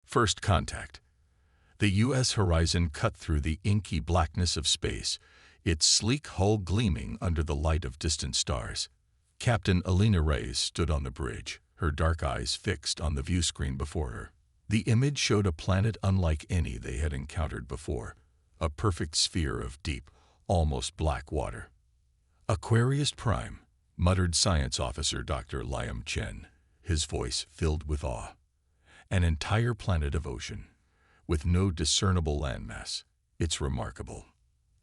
First contact. The U.S. horizon cut through the inky blackness of space, its sleek hull gleaming under the light of distant stars. Captain Alina Reyes stood on the bridge, her dark eyes fixed on the viewscreen before her. The image showed a planet unlike any they had encountered before, a perfect sphere of deep, almost black water. Aquarius Prime, muttered Science Officer Dr. Liam Chen, his voice filled with awe. An entire planet of ocean, with no discernible landmass. It's remarkable.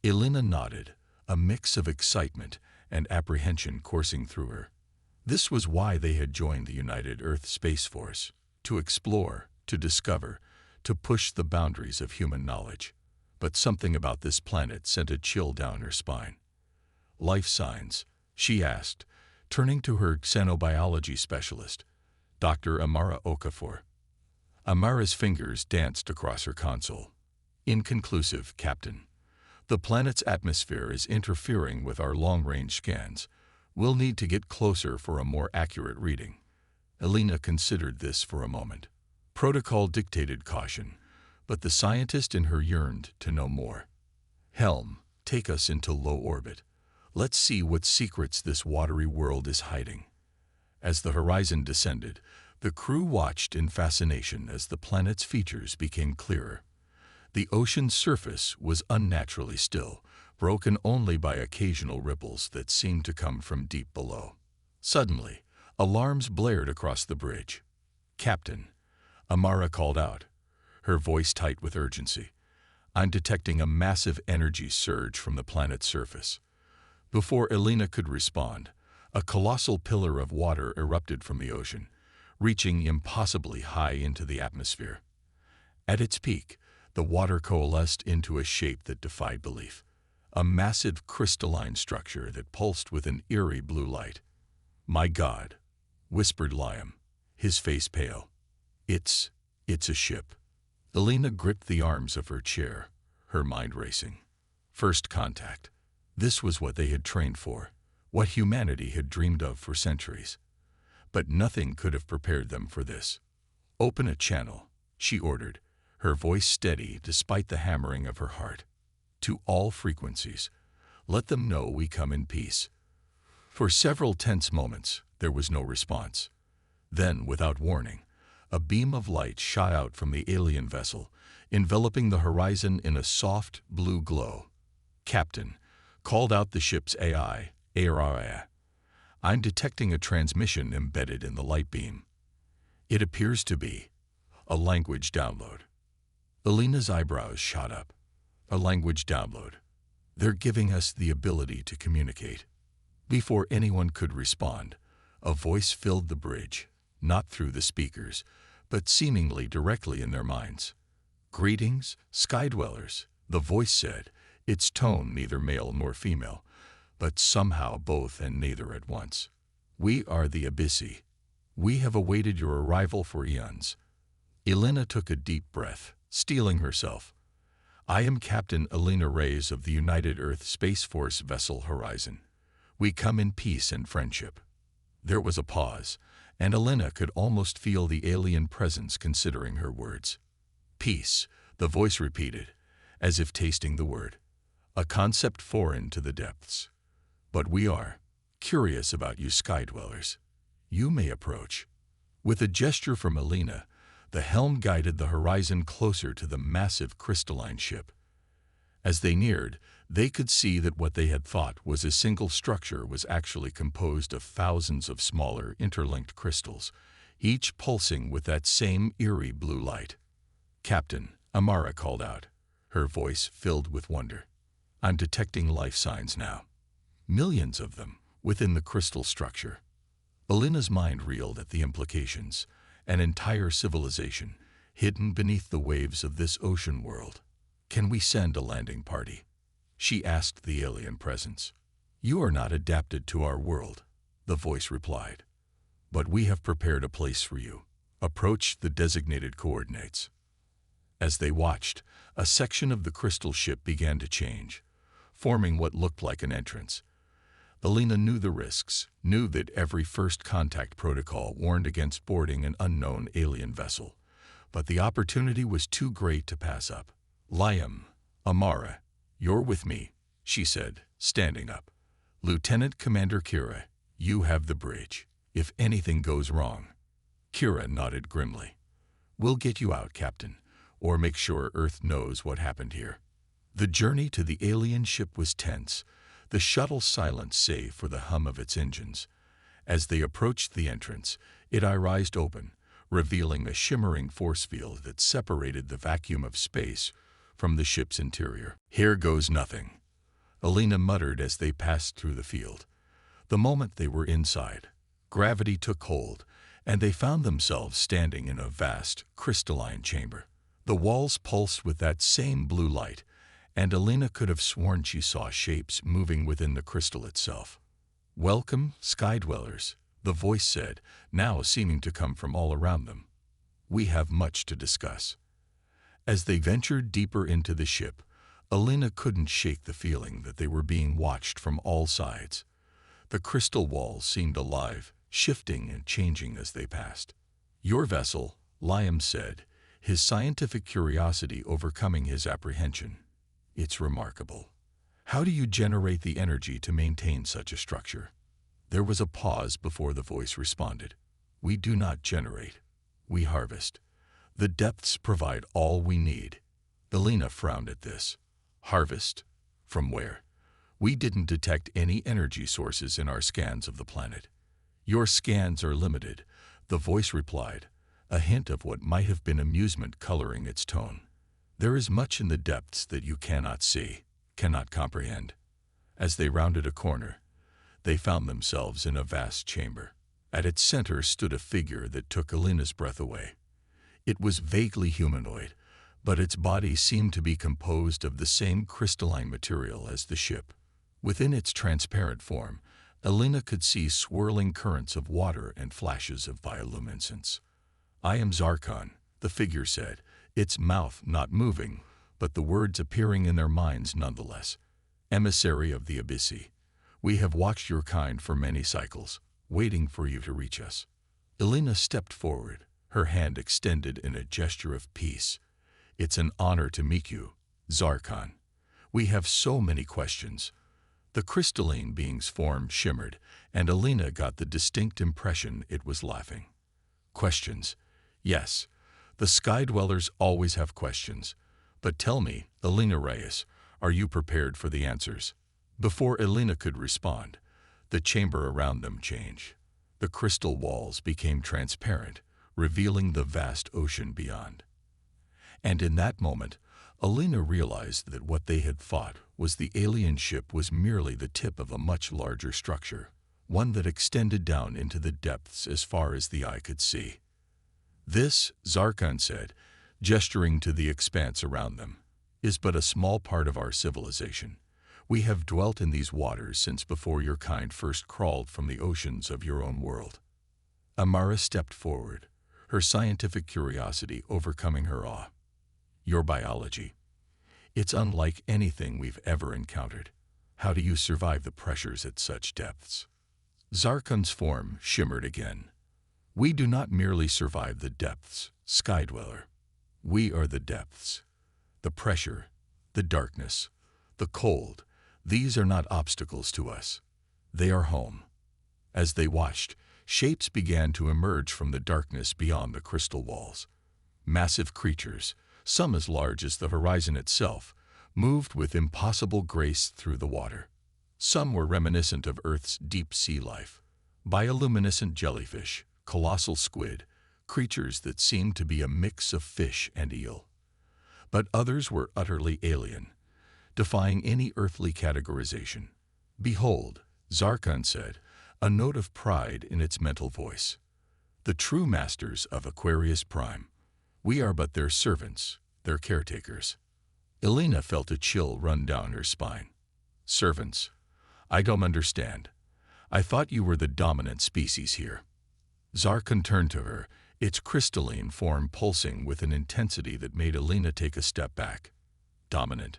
Elena nodded, a mix of excitement and apprehension coursing through her. This was why they had joined the United Earth Space Force, to explore, to discover, to push the boundaries of human knowledge. But something about this planet sent a chill down her spine. Life signs, she asked, turning to her xenobiology specialist, Dr. Amara Okafor. Amara's fingers danced across her console. Inconclusive, Captain. The planet's atmosphere is interfering with our long-range scans. We'll need to get closer for a more accurate reading. Elena considered this for a moment. Protocol dictated caution, but the scientist in her yearned to know more. Helm, take us into low orbit. Let's see what secrets this watery world is hiding. As the horizon descended, the crew watched in fascination as the planet's features became clearer. The ocean's surface was unnaturally still, broken only by occasional ripples that seemed to come from deep below. Suddenly, alarms blared across the bridge. Captain, Amara called out, her voice tight with urgency. I'm detecting a massive energy surge from the planet's surface. Before Elena could respond, a colossal pillar of water erupted from the ocean, reaching impossibly high into the atmosphere. At its peak, the water coalesced into a shape that defied belief, a massive crystalline structure that pulsed with an eerie blue light. My God, whispered Liam, his face pale. It's a ship. Elena gripped the arms of her chair, her mind racing. First contact. This was what they had trained for, what humanity had dreamed of for centuries. But nothing could have prepared them for this. Open a channel, she ordered, her voice steady despite the hammering of her heart. To all frequencies. Let them know we come in peace. For several tense moments, there was no response. Then, without warning, a beam of light shot out from the alien vessel, enveloping the horizon in a soft, blue glow. Captain, called out the ship's AI, ARIA. I'm detecting a transmission embedded in the light beam. It appears to be a language download. Elena's eyebrows shot up. A language download. They're giving us the ability to communicate. Before anyone could respond, a voice filled the bridge, not through the speakers, but seemingly directly in their minds. Greetings, Skydwellers, the voice said, its tone neither male nor female, but somehow both and neither at once. We are the Abyssi. We have awaited your arrival for eons. Elena took a deep breath, steeling herself. I am Captain Alina Reyes of the United Earth Space Force vessel Horizon. We come in peace and friendship. There was a pause, and Elena could almost feel the alien presence considering her words. Peace, the voice repeated, as if tasting the word. A concept foreign to the depths. But we are curious about you Skydwellers. You may approach. With a gesture from Elena, the helm guided the horizon closer to the massive crystalline ship. As they neared, they could see that what they had thought was a single structure was actually composed of thousands of smaller, interlinked crystals, each pulsing with that same eerie blue light. Captain, Amara called out, her voice filled with wonder. I'm detecting life signs now. Millions of them within the crystal structure. Elena's mind reeled at the implications. An entire civilization, hidden beneath the waves of this ocean world. Can we send a landing party? She asked the alien presence. You are not adapted to our world, the voice replied. But we have prepared a place for you. Approach the designated coordinates. As they watched, a section of the crystal ship began to change, forming what looked like an entrance. Elena knew the risks, knew that every first contact protocol warned against boarding an unknown alien vessel. but the opportunity was too great to pass up. "Liam, Amara, you're with me," she said, standing up. "Lieutenant Commander Kira, you have the bridge. If anything goes wrong." Kira nodded grimly. "We'll get you out, Captain, or make sure Earth knows what happened here." The journey to the alien ship was tense, the shuttle silent save for the hum of its engines. As they approached the entrance, it rised open, revealing a shimmering force field that separated the vacuum of space from the ship's interior. "Here goes nothing," Alina muttered as they passed through the field. The moment they were inside, gravity took hold, and they found themselves standing in a vast, crystalline chamber. The walls pulsed with that same blue light, and Alina could have sworn she saw shapes moving within the crystal itself. "Welcome, Skydwellers," the voice said, now seeming to come from all around them. "We have much to discuss." As they ventured deeper into the ship, Alina couldn't shake the feeling that they were being watched from all sides. The crystal walls seemed alive, shifting and changing as they passed. "Your vessel," Liam said, his scientific curiosity overcoming his apprehension. "It's remarkable. How do you generate the energy to maintain such a structure?" There was a pause before the voice responded. "We do not generate. We harvest. The depths provide all we need." Alina frowned at this. "Harvest? From where? We didn't detect any energy sources in our scans of the planet." "Your scans are limited," the voice replied, a hint of what might have been amusement coloring its tone. "There is much in the depths that you cannot see, cannot comprehend." As they rounded a corner, they found themselves in a vast chamber. At its center stood a figure that took Alina's breath away. It was vaguely humanoid, but its body seemed to be composed of the same crystalline material as the ship. Within its transparent form, Alina could see swirling currents of water and flashes of bioluminescence. "I am Zarkon," the figure said, its mouth not moving, but the words appearing in their minds nonetheless. "Emissary of the Abyssi. We have watched your kind for many cycles, waiting for you to reach us." Alina stepped forward, her hand extended in a gesture of peace. "It's an honor to meet you, Zarkon. We have so many questions." The crystalline being's form shimmered, and Alina got the distinct impression it was laughing. "Questions? Yes, the Skydwellers always have questions. But tell me, Alina Reyes, are you prepared for the answers?" Before Alina could respond, the chamber around them changed. The crystal walls became transparent, revealing the vast ocean beyond. And in that moment, Alina realized that what they had thought was the alien ship was merely the tip of a much larger structure, one that extended down into the depths as far as the eye could see. "This," Zarkon said, gesturing to the expanse around them, "is but a small part of our civilization. We have dwelt in these waters since before your kind first crawled from the oceans of your own world." Amara stepped forward, her scientific curiosity overcoming her awe. "Your biology. It's unlike anything we've ever encountered. How do you survive the pressures at such depths?" Zarkon's form shimmered again. "We do not merely survive the depths, Skydweller. We are the depths. The pressure, the darkness, the cold, these are not obstacles to us. They are home." As they watched, shapes began to emerge from the darkness beyond the crystal walls. Massive creatures, some as large as the horizon itself, moved with impossible grace through the water. Some were reminiscent of Earth's deep sea life. Bioluminescent jellyfish, colossal squid, creatures that seemed to be a mix of fish and eel. But others were utterly alien, defying any earthly categorization. "Behold," Zarkon said, a note of pride in its mental voice, "the true masters of Aquarius Prime. We are but their servants, their caretakers." Alina felt a chill run down her spine. "Servants? I don't understand. I thought you were the dominant species here." Zarkon turned to her, its crystalline form pulsing with an intensity that made Alina take a step back. "Dominant?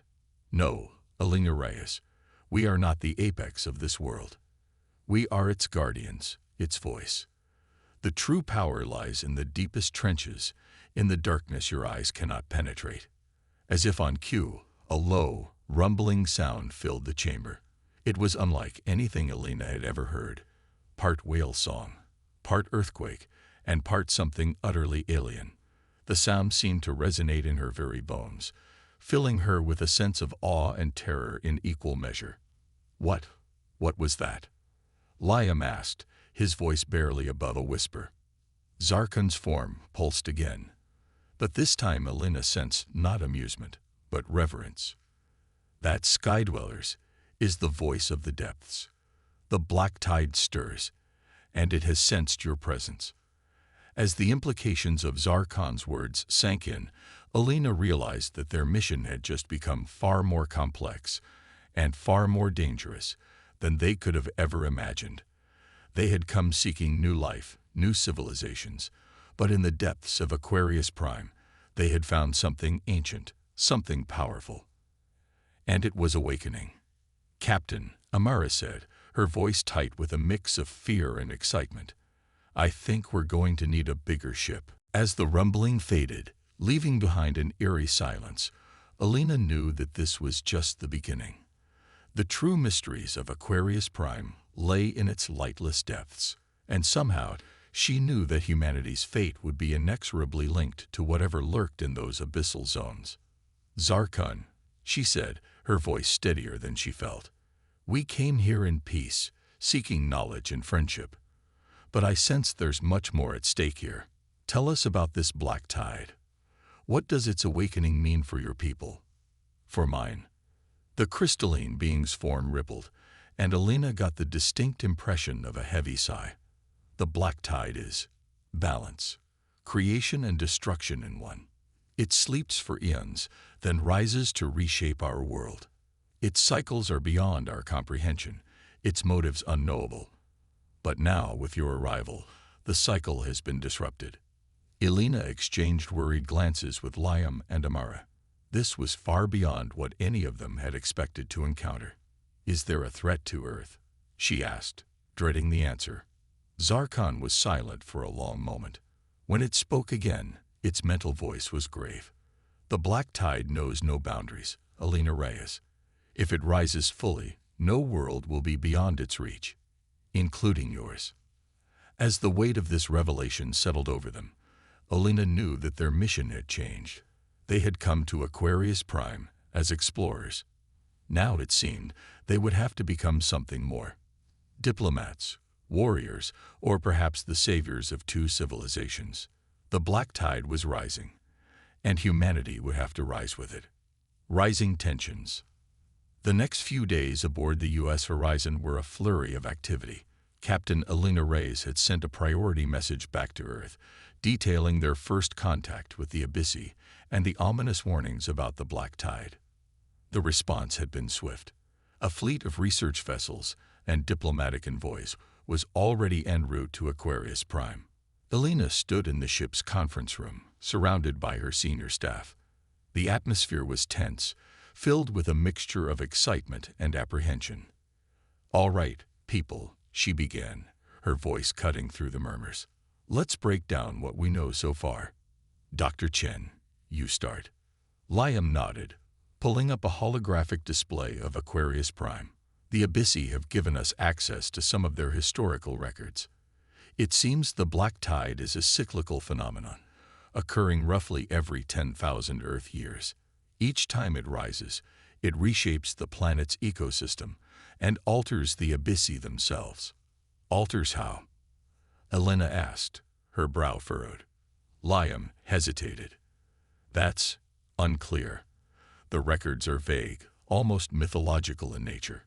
No, Alina Reyes. We are not the apex of this world. We are its guardians, its voice. The true power lies in the deepest trenches, in the darkness your eyes cannot penetrate. As if on cue, a low, rumbling sound filled the chamber. It was unlike anything Alina had ever heard. Part whale song, part earthquake, and part something utterly alien. The sound seemed to resonate in her very bones, filling her with a sense of awe and terror in equal measure. What was that? Liam asked, his voice barely above a whisper. Zarkon's form pulsed again. But this time Alina sensed not amusement, but reverence. That, Skydwellers, is the voice of the depths. The black tide stirs, and it has sensed your presence. As the implications of Zarkon's words sank in, Alina realized that their mission had just become far more complex and far more dangerous than they could have ever imagined. They had come seeking new life, new civilizations, but in the depths of Aquarius Prime, they had found something ancient, something powerful. And it was awakening. Captain, Amara said, her voice tight with a mix of fear and excitement. I think we're going to need a bigger ship. As the rumbling faded, leaving behind an eerie silence, Alina knew that this was just the beginning. The true mysteries of Aquarius Prime lay in its lightless depths, and somehow she knew that humanity's fate would be inexorably linked to whatever lurked in those abyssal zones. Zarkon, she said, her voice steadier than she felt. We came here in peace, seeking knowledge and friendship. But I sense there's much more at stake here. Tell us about this black tide. What does its awakening mean for your people? For mine. The crystalline being's form rippled, and Alina got the distinct impression of a heavy sigh. The black tide is balance, creation and destruction in one. It sleeps for eons, then rises to reshape our world. Its cycles are beyond our comprehension, its motives unknowable. But now, with your arrival, the cycle has been disrupted. Alina exchanged worried glances with Liam and Amara. This was far beyond what any of them had expected to encounter. Is there a threat to Earth? She asked, dreading the answer. Zarkon was silent for a long moment. When it spoke again, its mental voice was grave. The black tide knows no boundaries, Alina Reyes. If it rises fully, no world will be beyond its reach, including yours. As the weight of this revelation settled over them, Alina knew that their mission had changed. They had come to Aquarius Prime as explorers. Now, it seemed, they would have to become something more. Diplomats, warriors, or perhaps the saviors of two civilizations. The black tide was rising, and humanity would have to rise with it. Rising tensions. The next few days aboard the U.S. Horizon were a flurry of activity. Captain Alina Reyes had sent a priority message back to Earth, detailing their first contact with the Abyssy and the ominous warnings about the black tide. The response had been swift. A fleet of research vessels and diplomatic envoys was already en route to Aquarius Prime. Alina stood in the ship's conference room, surrounded by her senior staff. The atmosphere was tense, filled with a mixture of excitement and apprehension. All right, people, she began, her voice cutting through the murmurs. Let's break down what we know so far. Dr. Chen, you start. Liam nodded, pulling up a holographic display of Aquarius Prime. The Abyssy have given us access to some of their historical records. It seems the black tide is a cyclical phenomenon, occurring roughly every 10,000 Earth years. Each time it rises, it reshapes the planet's ecosystem and alters the Abyssy themselves. Alters how? Alina asked, her brow furrowed. Liam hesitated. That's unclear. The records are vague, almost mythological in nature,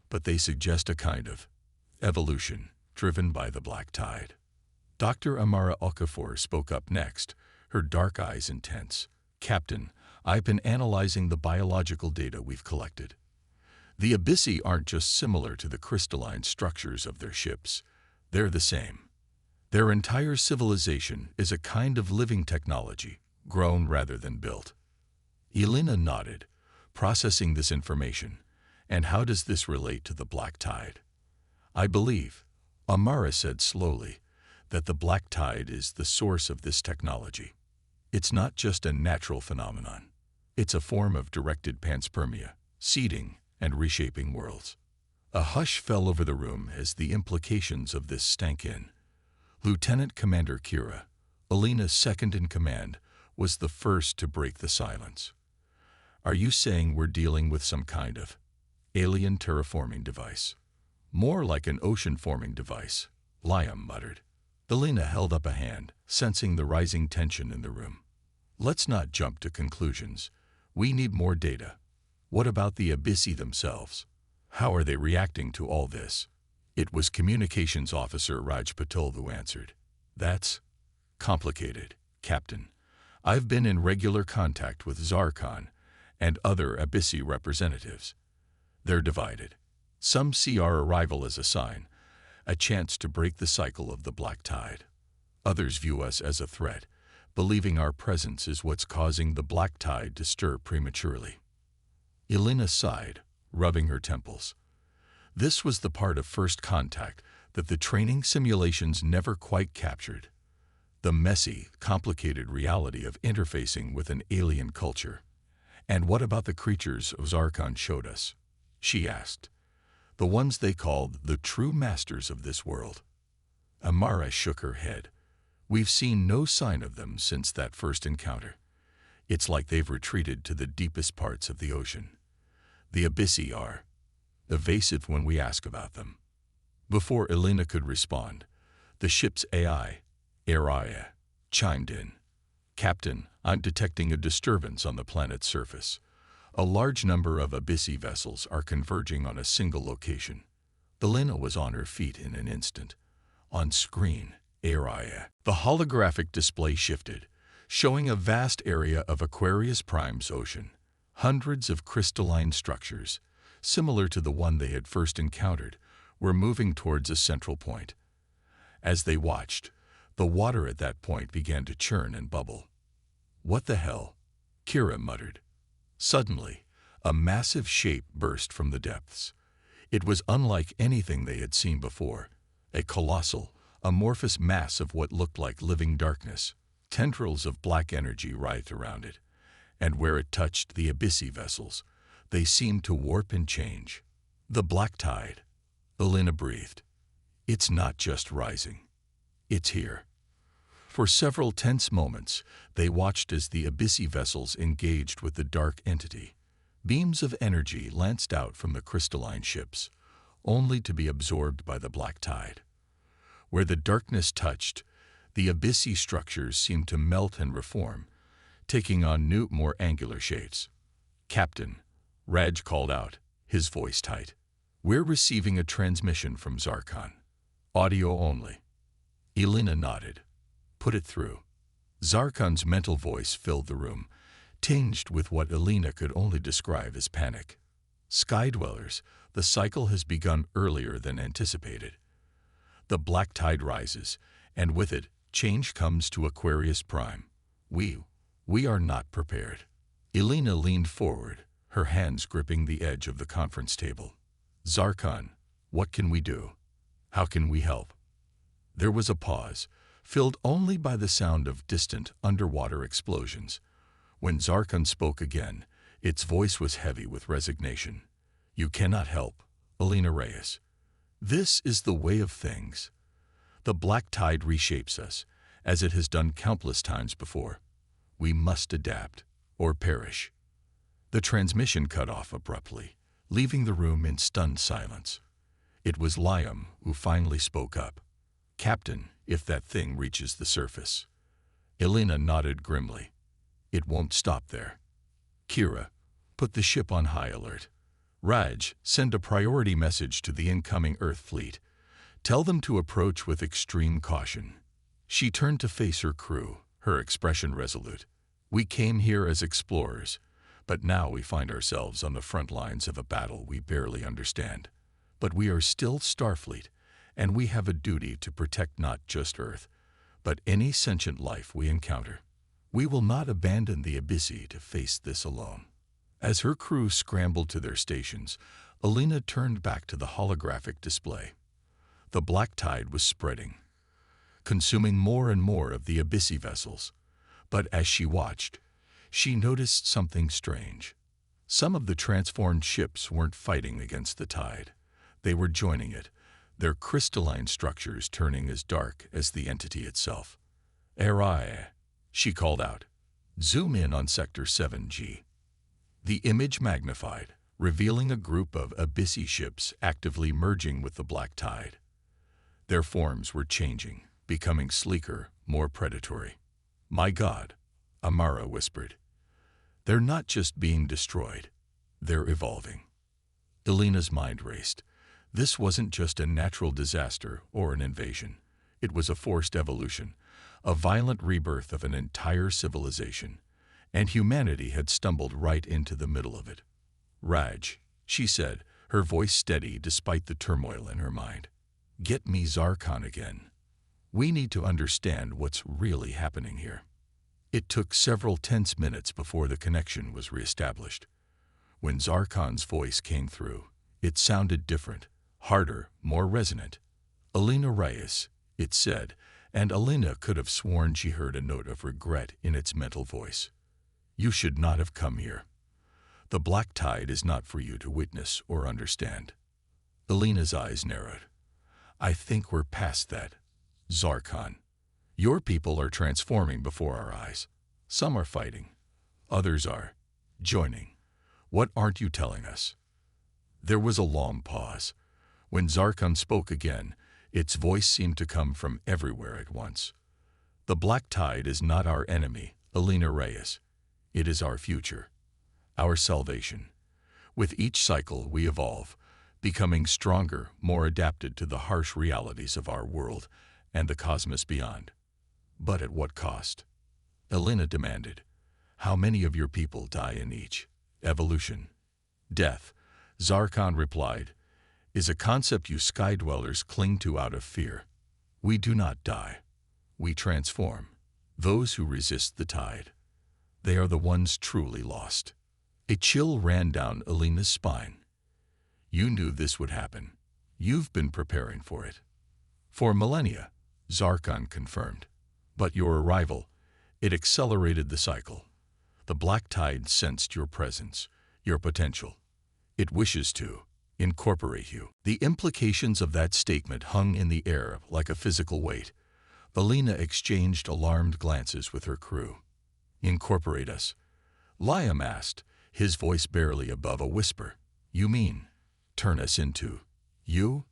but they suggest a kind of evolution driven by the black tide. Dr. Amara Okafor spoke up next, her dark eyes intense. Captain, I've been analyzing the biological data we've collected. The Abyssy aren't just similar to the crystalline structures of their ships. They're the same. Their entire civilization is a kind of living technology, grown rather than built. Alina nodded, processing this information. And how does this relate to the black tide? I believe, Amara said slowly, that the black tide is the source of this technology. It's not just a natural phenomenon. It's a form of directed panspermia, seeding and reshaping worlds. A hush fell over the room as the implications of this stank in. Lieutenant Commander Kira, Alina's second in command, was the first to break the silence. "Are you saying we're dealing with some kind of alien terraforming device?" "More like an ocean-forming device," Liam muttered. Alina held up a hand, sensing the rising tension in the room. "Let's not jump to conclusions. We need more data. What about the Abyssi themselves? How are they reacting to all this?" It was Communications Officer Raj Patel who answered. "That's complicated, Captain. I've been in regular contact with Zarkon and other Abyssi representatives. They're divided. Some see our arrival as a sign, a chance to break the cycle of the black tide. Others view us as a threat, believing our presence is what's causing the black tide to stir prematurely." Elena sighed, rubbing her temples. This was the part of first contact that the training simulations never quite captured. The messy, complicated reality of interfacing with an alien culture. "And what about the creatures Zarkon showed us?" she asked. "The ones they called the true masters of this world?" Amara shook her head. "We've seen no sign of them since that first encounter. It's like they've retreated to the deepest parts of the ocean. The Abyssi are evasive when we ask about them." Before Elena could respond, the ship's AI, Araya, chimed in. "Captain, I'm detecting a disturbance on the planet's surface. A large number of Abyssi vessels are converging on a single location." Elena was on her feet in an instant. On screen, Araya. The holographic display shifted, showing a vast area of Aquarius Prime's ocean. Hundreds of crystalline structures, similar to the one they had first encountered, were moving towards a central point. As they watched, the water at that point began to churn and bubble. "What the hell?" Kira muttered. Suddenly, a massive shape burst from the depths. It was unlike anything they had seen before, a colossal, amorphous mass of what looked like living darkness. Tendrils of black energy writhed around it, and where it touched the Abyssi vessels, they seemed to warp and change. "The black tide," Elena breathed. "It's not just rising. It's here." For several tense moments, they watched as the Abyssi vessels engaged with the dark entity. Beams of energy lanced out from the crystalline ships, only to be absorbed by the black tide. Where the darkness touched, the Abyssi structures seemed to melt and reform, taking on new, more angular shapes. "Captain," Raj called out, his voice tight. "We're receiving a transmission from Zarkon. Audio only." Elena nodded. "Put it through." Zarkon's mental voice filled the room, tinged with what Elena could only describe as panic. "Sky Dwellers, the cycle has begun earlier than anticipated. The black tide rises, and with it, change comes to Aquarius Prime. We are not prepared." Elena leaned forward, her hands gripping the edge of the conference table. "Zarkon, what can we do? How can we help?" There was a pause, filled only by the sound of distant underwater explosions. When Zarkon spoke again, its voice was heavy with resignation. "You cannot help, Elena Reyes. This is the way of things. The black tide reshapes us, as it has done countless times before. We must adapt, or perish." The transmission cut off abruptly, leaving the room in stunned silence. It was Liam who finally spoke up. "Captain, if that thing reaches the surface." Elena nodded grimly. "It won't stop there. Kira, put the ship on high alert. Raj, send a priority message to the incoming Earth fleet. Tell them to approach with extreme caution." She turned to face her crew, her expression resolute. "We came here as explorers, but now we find ourselves on the front lines of a battle we barely understand. But we are still Starfleet, and we have a duty to protect not just Earth, but any sentient life we encounter. We will not abandon the Abyssi to face this alone." As her crew scrambled to their stations, Elena turned back to the holographic display. The black tide was spreading. consuming more and more of the abyssy vessels. But as she watched, she noticed something strange. Some of the transformed ships weren't fighting against the tide. They were joining it, their crystalline structures turning as dark as the entity itself. "Arai," she called out. "Zoom in on Sector 7G." The image magnified, revealing a group of abyssy ships actively merging with the black tide. Their forms were changing, becoming sleeker, more predatory. "My God," Amara whispered. "They're not just being destroyed, they're evolving." Elena's mind raced. This wasn't just a natural disaster or an invasion. It was a forced evolution, a violent rebirth of an entire civilization, and humanity had stumbled right into the middle of it. "Raj," she said, her voice steady despite the turmoil in her mind. "Get me Zarkon again. We need to understand what's really happening here." It took several tense minutes before the connection was reestablished. When Zarkon's voice came through, it sounded different, harder, more resonant. "Elena Reyes," it said, and Elena could have sworn she heard a note of regret in its mental voice. "You should not have come here. The black tide is not for you to witness or understand." Elena's eyes narrowed. "I think we're past that, Zarkon. Your people are transforming before our eyes. Some are fighting. Others are joining. What aren't you telling us?" There was a long pause. When Zarkon spoke again, its voice seemed to come from everywhere at once. "The black tide is not our enemy, Elena Reyes. It is our future, our salvation. With each cycle we evolve, becoming stronger, more adapted to the harsh realities of our world and the cosmos beyond. But at what cost?" Elena demanded. "How many of your people die in each evolution?" "Death," Zarkon replied, "is a concept you sky dwellers cling to out of fear. We do not die. We transform. Those who resist the tide, they are the ones truly lost." A chill ran down Elena's spine. "You knew this would happen. You've been preparing for it." "For millennia," Zarkon confirmed. "But your arrival, it accelerated the cycle. The black tide sensed your presence, your potential. It wishes to incorporate you." The implications of that statement hung in the air like a physical weight. Elena exchanged alarmed glances with her crew. "Incorporate us?" Liam asked, his voice barely above a whisper. "You mean, turn us into you?"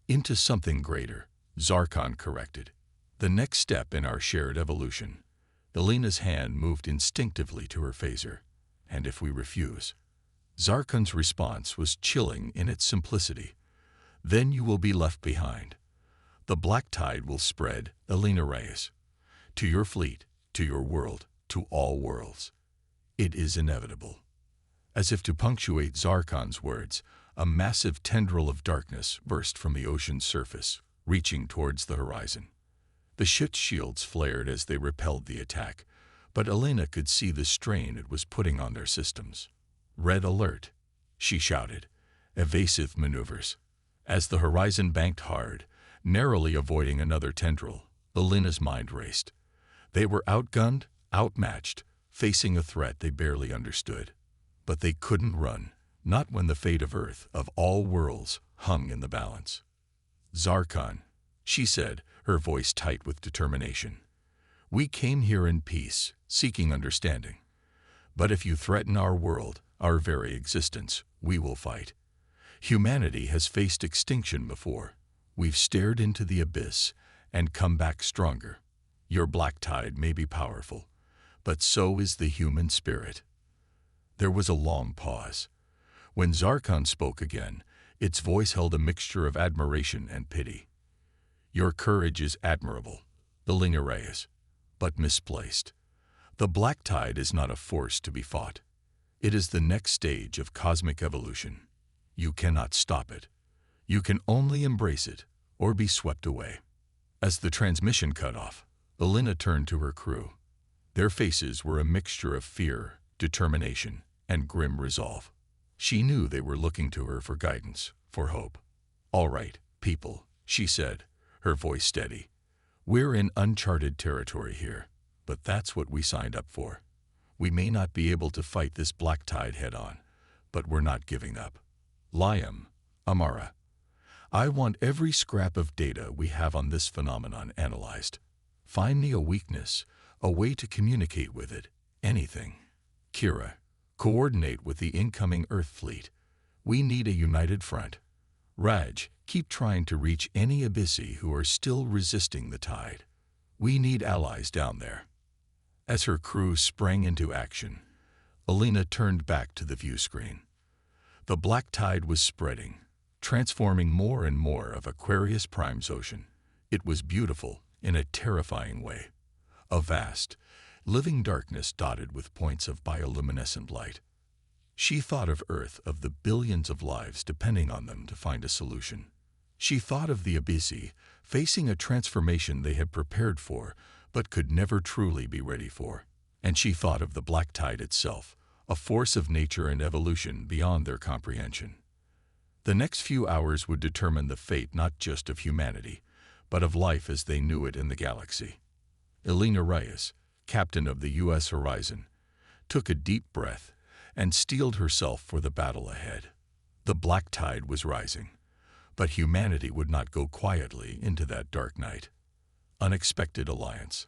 "Into something greater," Zarkon corrected. "The next step in our shared evolution." Elena's hand moved instinctively to her phaser. "And if we refuse?" Zarkon's response was chilling in its simplicity. "Then you will be left behind. The black tide will spread, Elena Reyes. To your fleet, to your world, to all worlds. It is inevitable." As if to punctuate Zarkon's words, a massive tendril of darkness burst from the ocean's surface, reaching towards the horizon. The ship's shields flared as they repelled the attack, but Elena could see the strain it was putting on their systems. "Red alert," she shouted. "Evasive maneuvers." As the horizon banked hard, narrowly avoiding another tendril, Elena's mind raced. They were outgunned, outmatched, facing a threat they barely understood. But they couldn't run, not when the fate of Earth, of all worlds, hung in the balance. "Zarkon," she said, her voice tight with determination. "We came here in peace, seeking understanding. But if you threaten our world, our very existence, we will fight. Humanity has faced extinction before. We've stared into the abyss and come back stronger. Your black tide may be powerful, but so is the human spirit." There was a long pause. When Zarkon spoke again, its voice held a mixture of admiration and pity. "Your courage is admirable, Elena Reyes, but misplaced. The black tide is not a force to be fought. It is the next stage of cosmic evolution. You cannot stop it. You can only embrace it or be swept away." As the transmission cut off, Elena turned to her crew. Their faces were a mixture of fear, determination, and grim resolve. She knew they were looking to her for guidance, for hope. "All right, people," she said, her voice steady. We're in uncharted territory here, but that's what we signed up for. We may not be able to fight this black tide head-on, but we're not giving up. Liam, Amara, I want every scrap of data we have on this phenomenon analyzed. Find me a weakness, a way to communicate with it, anything. Kira, coordinate with the incoming Earth fleet. We need a united front. Raj, keep trying to reach any Abyssi who are still resisting the tide. We need allies down there. As her crew sprang into action, Alina turned back to the view screen. The black tide was spreading, transforming more and more of Aquarius Prime's ocean. It was beautiful in a terrifying way. A vast, living darkness dotted with points of bioluminescent light. She thought of Earth, of the billions of lives depending on them to find a solution. She thought of the Abyssi, facing a transformation they had prepared for, but could never truly be ready for. And she thought of the black tide itself, a force of nature and evolution beyond their comprehension. The next few hours would determine the fate not just of humanity, but of life as they knew it in the galaxy. Elena Reyes, captain of the U.S. Horizon, took a deep breath and steeled herself for the battle ahead. The black tide was rising, but humanity would not go quietly into that dark night. Unexpected alliance.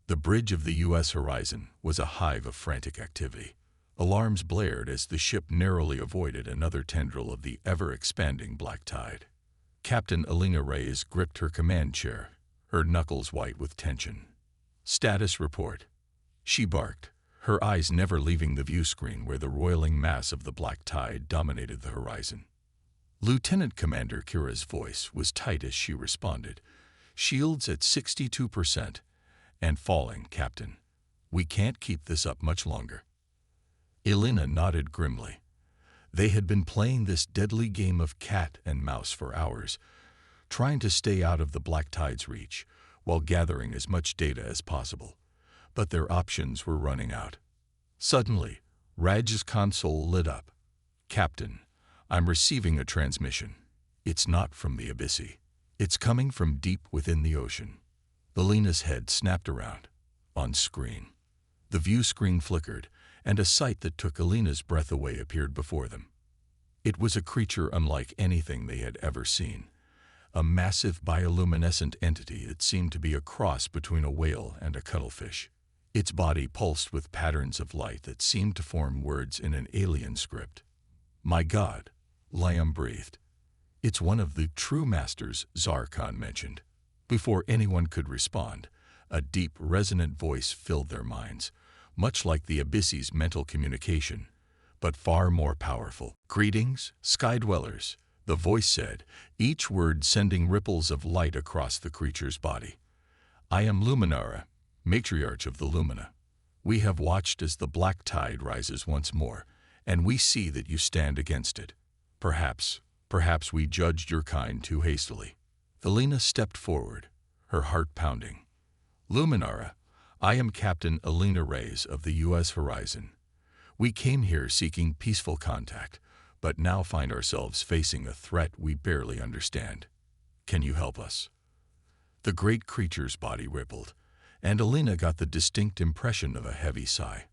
The bridge of the U.S. Horizon was a hive of frantic activity. Alarms blared as the ship narrowly avoided another tendril of the ever-expanding black tide. Captain Elena Reyes gripped her command chair, her knuckles white with tension. Status report. She barked, her eyes never leaving the view screen where the roiling mass of the black tide dominated the horizon. Lieutenant Commander Kira's voice was tight as she responded. Shields at 62%. And falling, Captain. We can't keep this up much longer. Elena nodded grimly. They had been playing this deadly game of cat and mouse for hours, trying to stay out of the black tide's reach, while gathering as much data as possible. But their options were running out. Suddenly, Raj's console lit up. Captain, I'm receiving a transmission. It's not from the Abyssi. It's coming from deep within the ocean. Elena's head snapped around. On screen. The view screen flickered, and a sight that took Elena's breath away appeared before them. It was a creature unlike anything they had ever seen. A massive bioluminescent entity that seemed to be a cross between a whale and a cuttlefish. Its body pulsed with patterns of light that seemed to form words in an alien script. My God, Liam breathed. It's one of the true masters Zarkon mentioned. Before anyone could respond, a deep, resonant voice filled their minds, much like the Abyssi's mental communication, but far more powerful. Greetings, Skydwellers, the voice said, each word sending ripples of light across the creature's body. I am Luminara, matriarch of the Lumina. We have watched as the black tide rises once more, and we see that you stand against it. Perhaps we judged your kind too hastily. Elena stepped forward, her heart pounding. Luminara, I am Captain Elena Reyes of the U.S. Horizon. We came here seeking peaceful contact, but now find ourselves facing a threat we barely understand. Can you help us? The great creature's body rippled, and Elena got the distinct impression of a heavy sigh.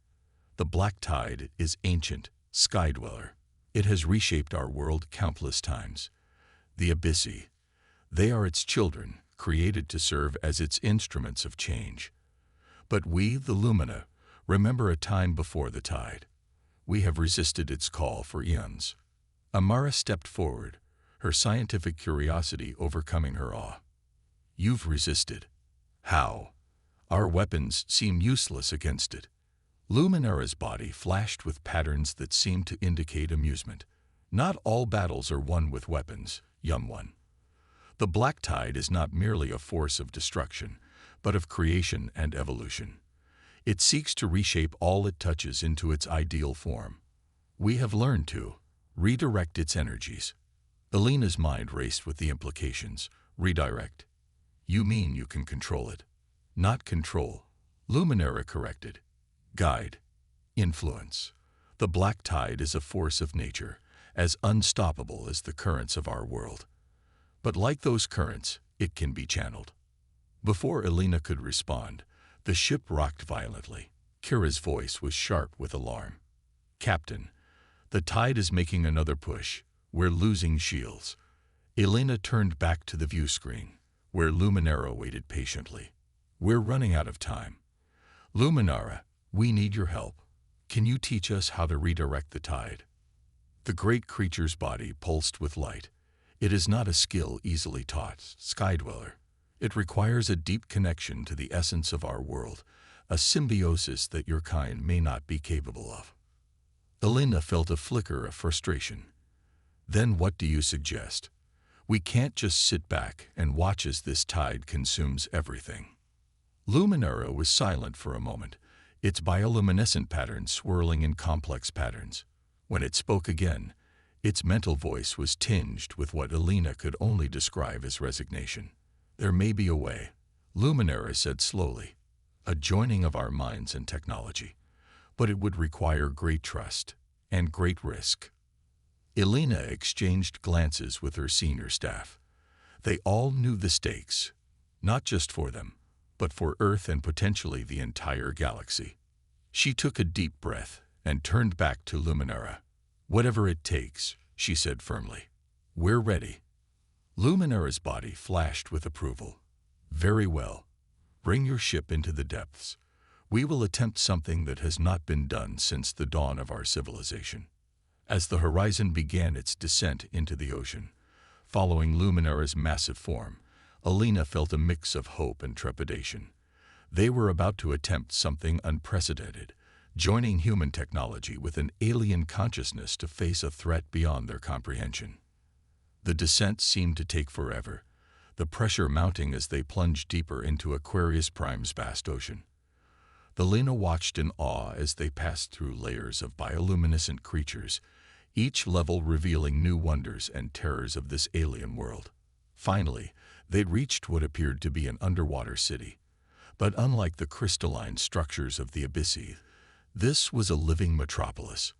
The black tide is ancient, Skydweller. It has reshaped our world countless times. The Abyssi, they are its children, created to serve as its instruments of change. But we, the Lumina, remember a time before the tide. We have resisted its call for eons. Amara stepped forward, her scientific curiosity overcoming her awe. You've resisted. How? Our weapons seem useless against it. Luminara's body flashed with patterns that seemed to indicate amusement. Not all battles are won with weapons, young one. The black tide is not merely a force of destruction, but of creation and evolution. It seeks to reshape all it touches into its ideal form. We have learned to redirect its energies. Elena's mind raced with the implications. Redirect. You mean you can control it? Not control. Luminara corrected. Guide. Influence. The black tide is a force of nature, as unstoppable as the currents of our world. But like those currents, it can be channeled. Before Elena could respond, the ship rocked violently. Kira's voice was sharp with alarm. "Captain, the tide is making another push. We're losing shields." Elena turned back to the view screen, where Luminara waited patiently. "We're running out of time. Luminara, we need your help. Can you teach us how to redirect the tide?" The great creature's body pulsed with light. "It is not a skill easily taught, Skydweller. It requires a deep connection to the essence of our world, a symbiosis that your kind may not be capable of." Elena felt a flicker of frustration. "Then what do you suggest? We can't just sit back and watch as this tide consumes everything." Luminara was silent for a moment, its bioluminescent patterns swirling in complex patterns. When it spoke again, its mental voice was tinged with what Elena could only describe as resignation. "There may be a way," Luminara said slowly, "a joining of our minds and technology, but it would require great trust and great risk." Elena exchanged glances with her senior staff. They all knew the stakes, not just for them, but for Earth and potentially the entire galaxy. She took a deep breath and turned back to Luminara. "Whatever it takes," she said firmly. "We're ready." Luminara's body flashed with approval. "Very well. Bring your ship into the depths. We will attempt something that has not been done since the dawn of our civilization." As the horizon began its descent into the ocean, following Luminara's massive form, Elena felt a mix of hope and trepidation. They were about to attempt something unprecedented, joining human technology with an alien consciousness to face a threat beyond their comprehension. The descent seemed to take forever, the pressure mounting as they plunged deeper into Aquarius Prime's vast ocean. Elena watched in awe as they passed through layers of bioluminescent creatures, each level revealing new wonders and terrors of this alien world. Finally, they'd reached what appeared to be an underwater city. But unlike the crystalline structures of the Abyssy, this was a living metropolis.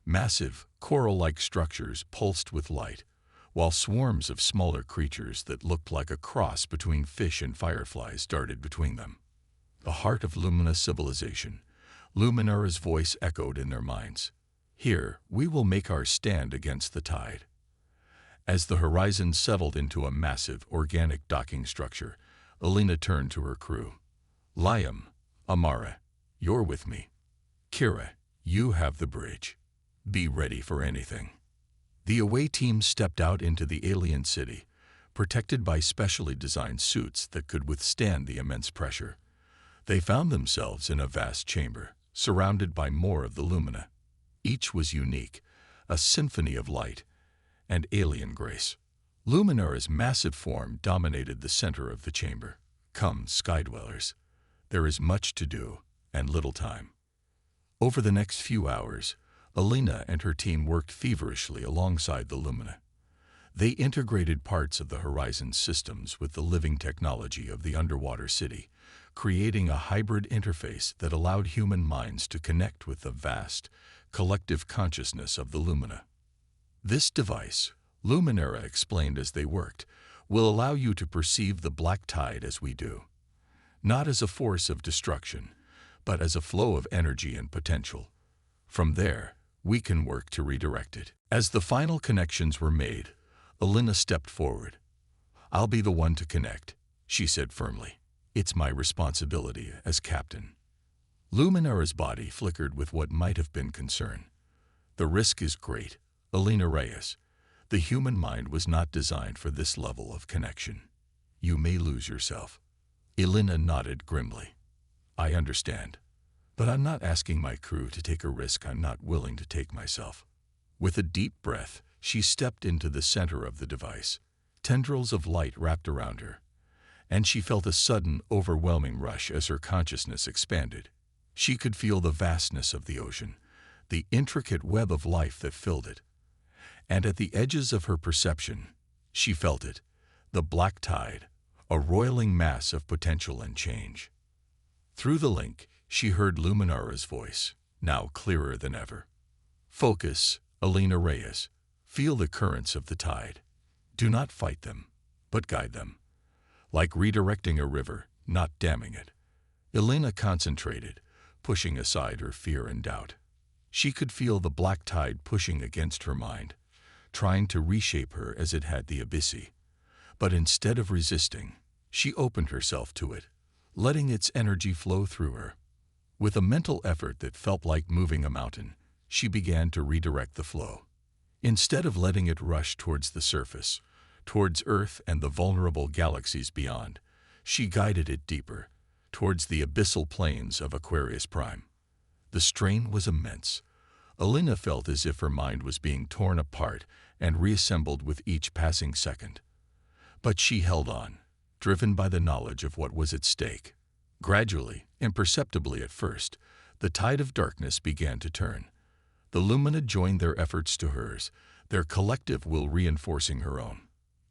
Massive, coral-like structures pulsed with light, while swarms of smaller creatures that looked like a cross between fish and fireflies darted between them. The heart of luminous civilization, Luminara's voice echoed in their minds. "Here, we will make our stand against the tide." As the horizon settled into a massive, organic docking structure, Elena turned to her crew. "Liam, Amara, you're with me. Kira, you have the bridge. Be ready for anything." The away team stepped out into the alien city, protected by specially designed suits that could withstand the immense pressure. They found themselves in a vast chamber, surrounded by more of the lumina. Each was unique, a symphony of light and alien grace. Luminara's massive form dominated the center of the chamber. "Come, Skydwellers. There is much to do and little time." Over the next few hours, Elena and her team worked feverishly alongside the Lumina. They integrated parts of the Horizon systems with the living technology of the underwater city, creating a hybrid interface that allowed human minds to connect with the vast, collective consciousness of the Lumina. "This device," Luminara explained as they worked, "will allow you to perceive the black tide as we do. Not as a force of destruction, but as a flow of energy and potential. From there, we can work to redirect it." As the final connections were made, Elena stepped forward. "I'll be the one to connect," she said firmly. "It's my responsibility as captain." Luminara's body flickered with what might have been concern. "The risk is great, Elena Reyes. The human mind was not designed for this level of connection. You may lose yourself." Elena nodded grimly. "I understand. But I'm not asking my crew to take a risk I'm not willing to take myself." With a deep breath, she stepped into the center of the device. Tendrils of light wrapped around her, and she felt a sudden, overwhelming rush as her consciousness expanded. She could feel the vastness of the ocean, the intricate web of life that filled it. And at the edges of her perception, she felt it, the black tide, a roiling mass of potential and change. Through the link, she heard Luminara's voice, now clearer than ever. "Focus, Elena Reyes. Feel the currents of the tide. Do not fight them, but guide them. Like redirecting a river, not damming it. Elena concentrated, pushing aside her fear and doubt. She could feel the black tide pushing against her mind, trying to reshape her as it had the Abyssi. But instead of resisting, she opened herself to it, letting its energy flow through her. With a mental effort that felt like moving a mountain, she began to redirect the flow. Instead of letting it rush towards the surface, towards Earth and the vulnerable galaxies beyond, she guided it deeper, towards the abyssal plains of Aquarius Prime. The strain was immense. Elena felt as if her mind was being torn apart and reassembled with each passing second. But she held on, driven by the knowledge of what was at stake. Gradually, imperceptibly at first, the tide of darkness began to turn. The Lumina joined their efforts to hers, their collective will reinforcing her own.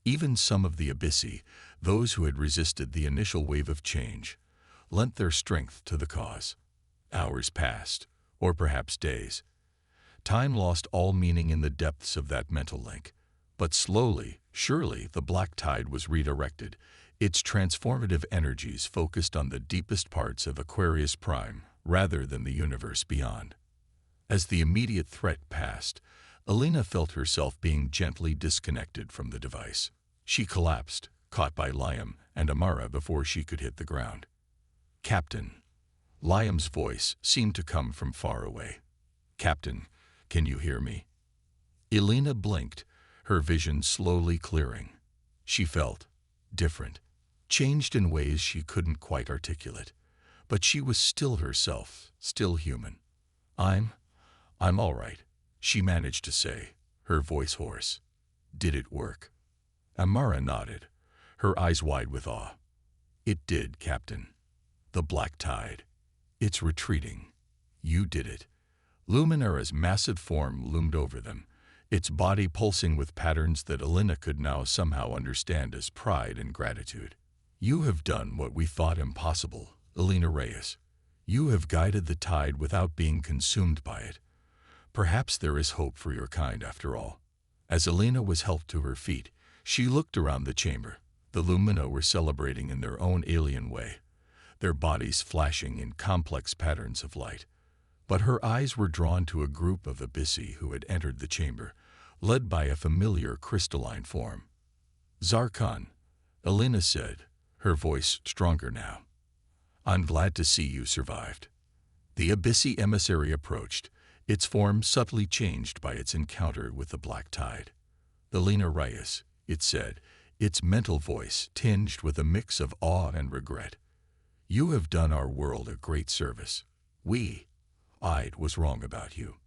Even some of the Abyssi, those who had resisted the initial wave of change, lent their strength to the cause. Hours passed, or perhaps days. Time lost all meaning in the depths of that mental link. But slowly, surely, the black tide was redirected, its transformative energies focused on the deepest parts of Aquarius Prime rather than the universe beyond. As the immediate threat passed, Elena felt herself being gently disconnected from the device. She collapsed, caught by Liam and Amara before she could hit the ground. "Captain." Liam's voice seemed to come from far away. "Captain, can you hear me?" Elena blinked, her vision slowly clearing. She felt different, changed in ways she couldn't quite articulate. But she was still herself, still human. I'm all right," she managed to say, her voice hoarse. "Did it work?" Amara nodded, her eyes wide with awe. "It did, Captain. The black tide. It's retreating. You did it." Luminara's massive form loomed over them, its body pulsing with patterns that Elena could now somehow understand as pride and gratitude. "You have done what we thought impossible, Elena Reyes. You have guided the tide without being consumed by it. Perhaps there is hope for your kind after all." As Elena was helped to her feet, she looked around the chamber. The Lumina were celebrating in their own alien way, their bodies flashing in complex patterns of light. But her eyes were drawn to a group of Abyssi who had entered the chamber, led by a familiar crystalline form. "Zarkon," Elena said, her voice stronger now. "I'm glad to see you survived." The Abyssi emissary approached, its form subtly changed by its encounter with the black tide. "Elena Reyes," it said, its mental voice tinged with a mix of awe and regret. "You have done our world a great service. I was wrong about you.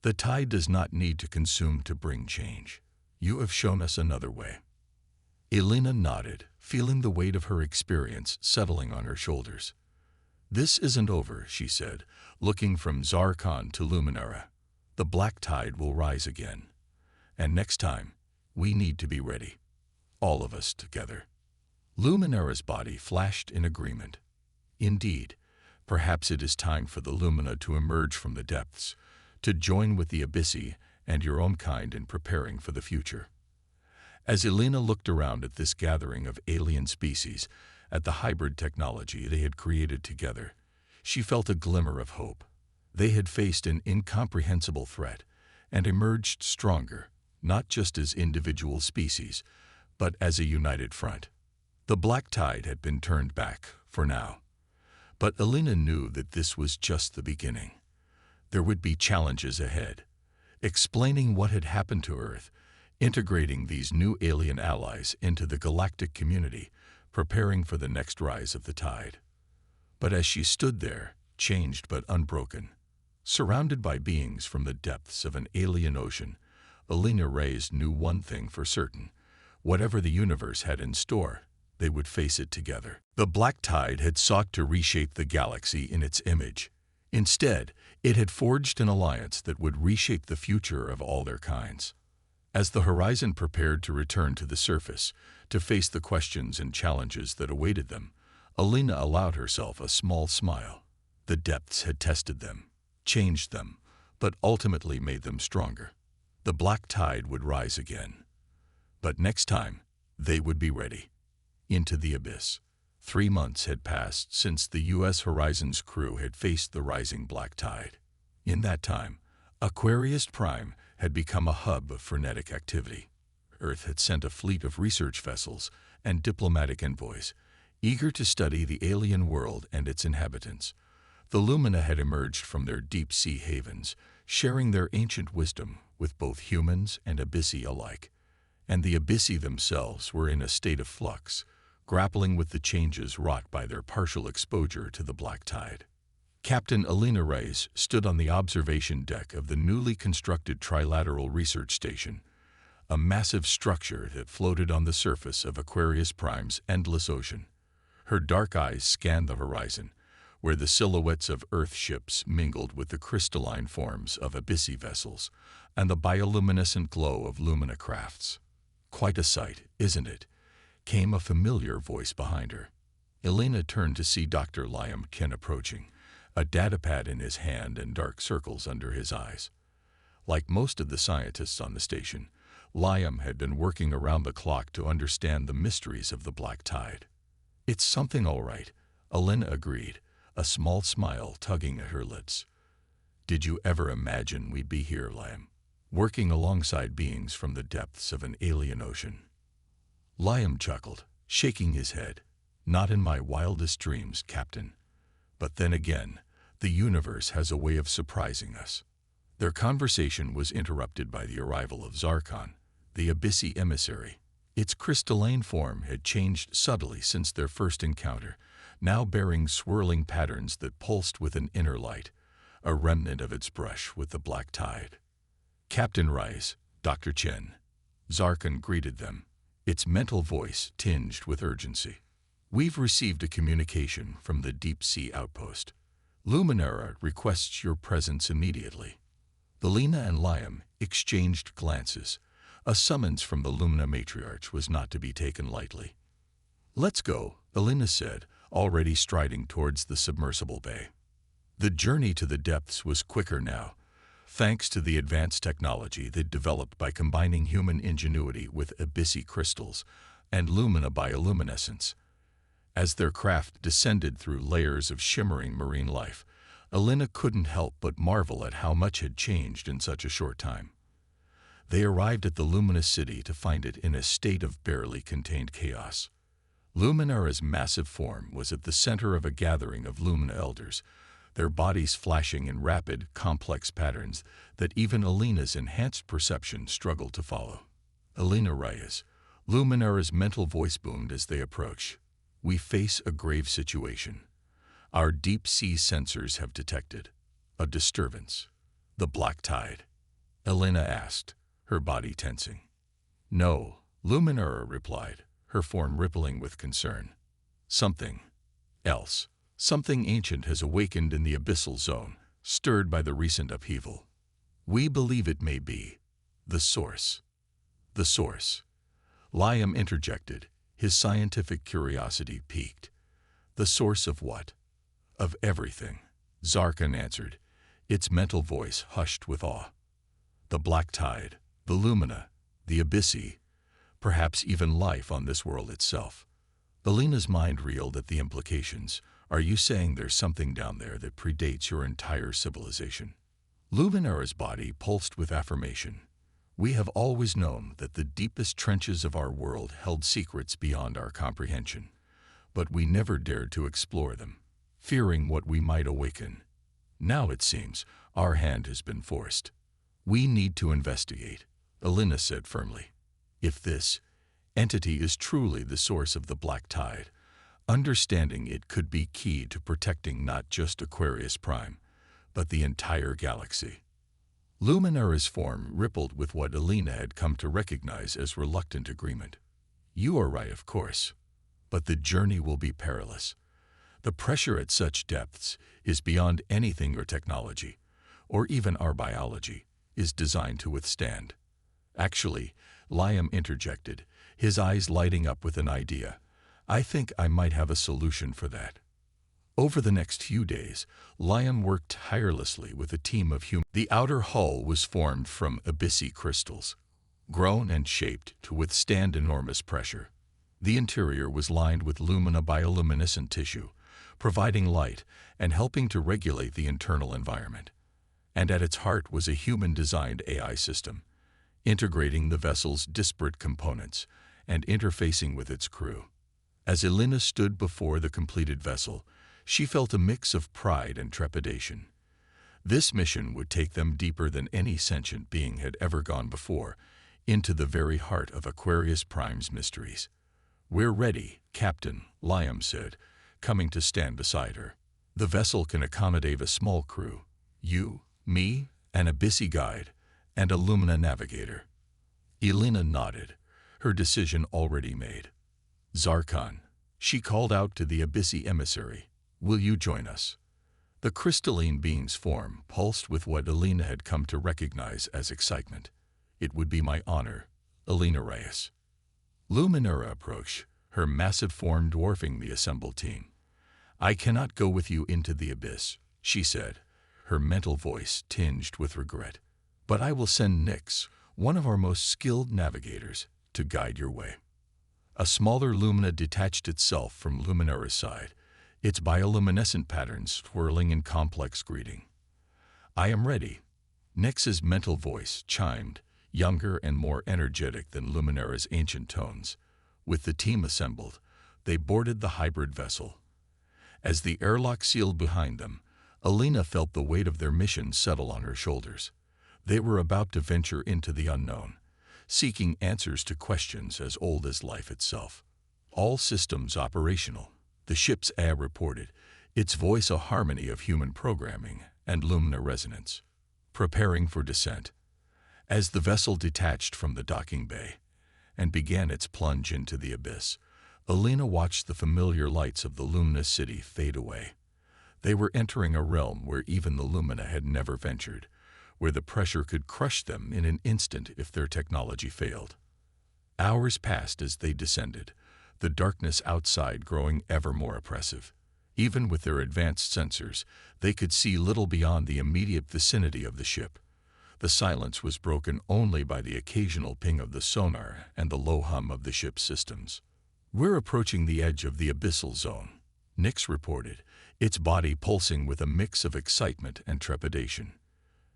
The tide does not need to consume to bring change. You have shown us another way." Elena nodded, feeling the weight of her experience settling on her shoulders. "This isn't over," she said, looking from Zarkon to Luminara. "The black tide will rise again. And next time, we need to be ready. All of us together." Luminara's body flashed in agreement. Indeed, perhaps it is time for the Lumina to emerge from the depths, to join with the Abyssi and your own kind in preparing for the future. As Elena looked around at this gathering of alien species, at the hybrid technology they had created together, she felt a glimmer of hope. They had faced an incomprehensible threat and emerged stronger, not just as individual species, but as a united front. The black tide had been turned back, for now. But Elena knew that this was just the beginning. There would be challenges ahead. Explaining what had happened to Earth, integrating these new alien allies into the galactic community, preparing for the next rise of the tide. But as she stood there, changed but unbroken, surrounded by beings from the depths of an alien ocean, Elena Reyes knew one thing for certain: whatever the universe had in store, they would face it together. The black tide had sought to reshape the galaxy in its image. Instead, it had forged an alliance that would reshape the future of all their kinds. As the horizon prepared to return to the surface, to face the questions and challenges that awaited them, Elena allowed herself a small smile. The depths had tested them, changed them, but ultimately made them stronger. The black tide would rise again. But next time, they would be ready. Into the abyss. 3 months had passed since the U.S. Horizons crew had faced the rising black tide. In that time, Aquarius Prime had become a hub of frenetic activity. Earth had sent a fleet of research vessels and diplomatic envoys, eager to study the alien world and its inhabitants. The Lumina had emerged from their deep-sea havens, sharing their ancient wisdom with both humans and Abyssi alike. And the Abyssi themselves were in a state of flux, grappling with the changes wrought by their partial exposure to the black tide. Captain Alina Reyes stood on the observation deck of the newly constructed Trilateral Research Station, a massive structure that floated on the surface of Aquarius Prime's endless ocean. Her dark eyes scanned the horizon, where the silhouettes of Earth ships mingled with the crystalline forms of Abyssi vessels and the bioluminescent glow of Lumina crafts. "Quite a sight, isn't it?" came a familiar voice behind her. Elena turned to see Dr. Liam Ken approaching, a datapad in his hand and dark circles under his eyes. Like most of the scientists on the station, Liam had been working around the clock to understand the mysteries of the black tide. "It's something all right," Elena agreed, a small smile tugging at her lips. "Did you ever imagine we'd be here, Liam, working alongside beings from the depths of an alien ocean?" Liam chuckled, shaking his head. "Not in my wildest dreams, Captain. But then again, the universe has a way of surprising us." Their conversation was interrupted by the arrival of Zarkon, the Abyssi emissary. Its crystalline form had changed subtly since their first encounter, now bearing swirling patterns that pulsed with an inner light, a remnant of its brush with the black tide. "Captain Rice, Dr. Chen," Zarkon greeted them, its mental voice tinged with urgency. "We've received a communication from the deep-sea outpost. Luminara requests your presence immediately." Elena and Liam exchanged glances. A summons from the Lumina matriarch was not to be taken lightly. "Let's go," Elena said, already striding towards the submersible bay. The journey to the depths was quicker now, thanks to the advanced technology they'd developed by combining human ingenuity with Abyssi crystals and Lumina bioluminescence. As their craft descended through layers of shimmering marine life, Elena couldn't help but marvel at how much had changed in such a short time. They arrived at the luminous city to find it in a state of barely contained chaos. Luminara's massive form was at the center of a gathering of Lumina elders, their bodies flashing in rapid, complex patterns that even Elena's enhanced perception struggled to follow. "Elena Reyes," Luminara's mental voice boomed as they approached. "We face a grave situation. Our deep-sea sensors have detected a disturbance." "The black tide?" Elena asked, her body tensing. "No," Luminara replied, her form rippling with concern. "Something else. Something ancient has awakened in the abyssal zone, stirred by the recent upheaval. We believe it may be the source." "The source?" Liam interjected, his scientific curiosity piqued. "The source of what?" "Of everything," Zarkon answered, its mental voice hushed with awe. "The black tide, the Lumina, the Abyssi, perhaps even life on this world itself." Elena's mind reeled at the implications. "Are you saying there's something down there that predates your entire civilization?" Luminara's body pulsed with affirmation. "We have always known that the deepest trenches of our world held secrets beyond our comprehension, but we never dared to explore them, fearing what we might awaken. Now it seems our hand has been forced. We need to investigate," Elena said firmly. "If this entity is truly the source of the black tide, understanding it could be key to protecting not just Aquarius Prime, but the entire galaxy." Luminara's form rippled with what Elena had come to recognize as reluctant agreement. "You are right, of course, but the journey will be perilous. The pressure at such depths is beyond anything your technology, or even our biology, is designed to withstand." "Actually," Liam interjected, his eyes lighting up with an idea, "I think I might have a solution for that." Over the next few days, Liam worked tirelessly with a team of humans. The outer hull was formed from Abyssi crystals, grown and shaped to withstand enormous pressure. The interior was lined with lumina bioluminescent tissue, providing light and helping to regulate the internal environment. And at its heart was a human-designed AI system, integrating the vessel's disparate components and interfacing with its crew. As Elena stood before the completed vessel, she felt a mix of pride and trepidation. This mission would take them deeper than any sentient being had ever gone before, into the very heart of Aquarius Prime's mysteries. "We're ready," Captain Liam said, coming to stand beside her. "The vessel can accommodate a small crew. You, me, an Abyssi guide, and a Lumina navigator." Elena nodded, her decision already made. "Zarkon," she called out to the Abyssi emissary, "will you join us?" The crystalline being's form pulsed with what Elena had come to recognize as excitement. "It would be my honor, Elena Reyes." Luminara approached, her massive form dwarfing the assembled team. "I cannot go with you into the abyss," she said, her mental voice tinged with regret. "But I will send Nyx, one of our most skilled navigators, to guide your way." A smaller lumina detached itself from Luminara's side, its bioluminescent patterns swirling in complex greeting. "I am ready." Nyx's mental voice chimed, younger and more energetic than Luminara's ancient tones. With the team assembled, they boarded the hybrid vessel. As the airlock sealed behind them, Elena felt the weight of their mission settle on her shoulders. They were about to venture into the unknown, seeking answers to questions as old as life itself. "All systems operational," the ship's AI reported, its voice a harmony of human programming and Lumina resonance. "Preparing for descent." As the vessel detached from the docking bay and began its plunge into the abyss, Elena watched the familiar lights of the luminous city fade away. They were entering a realm where even the Lumina had never ventured, where the pressure could crush them in an instant if their technology failed. Hours passed as they descended, the darkness outside growing ever more oppressive. Even with their advanced sensors, they could see little beyond the immediate vicinity of the ship. The silence was broken only by the occasional ping of the sonar and the low hum of the ship's systems. "We're approaching the edge of the abyssal zone," Nyx reported, its body pulsing with a mix of excitement and trepidation.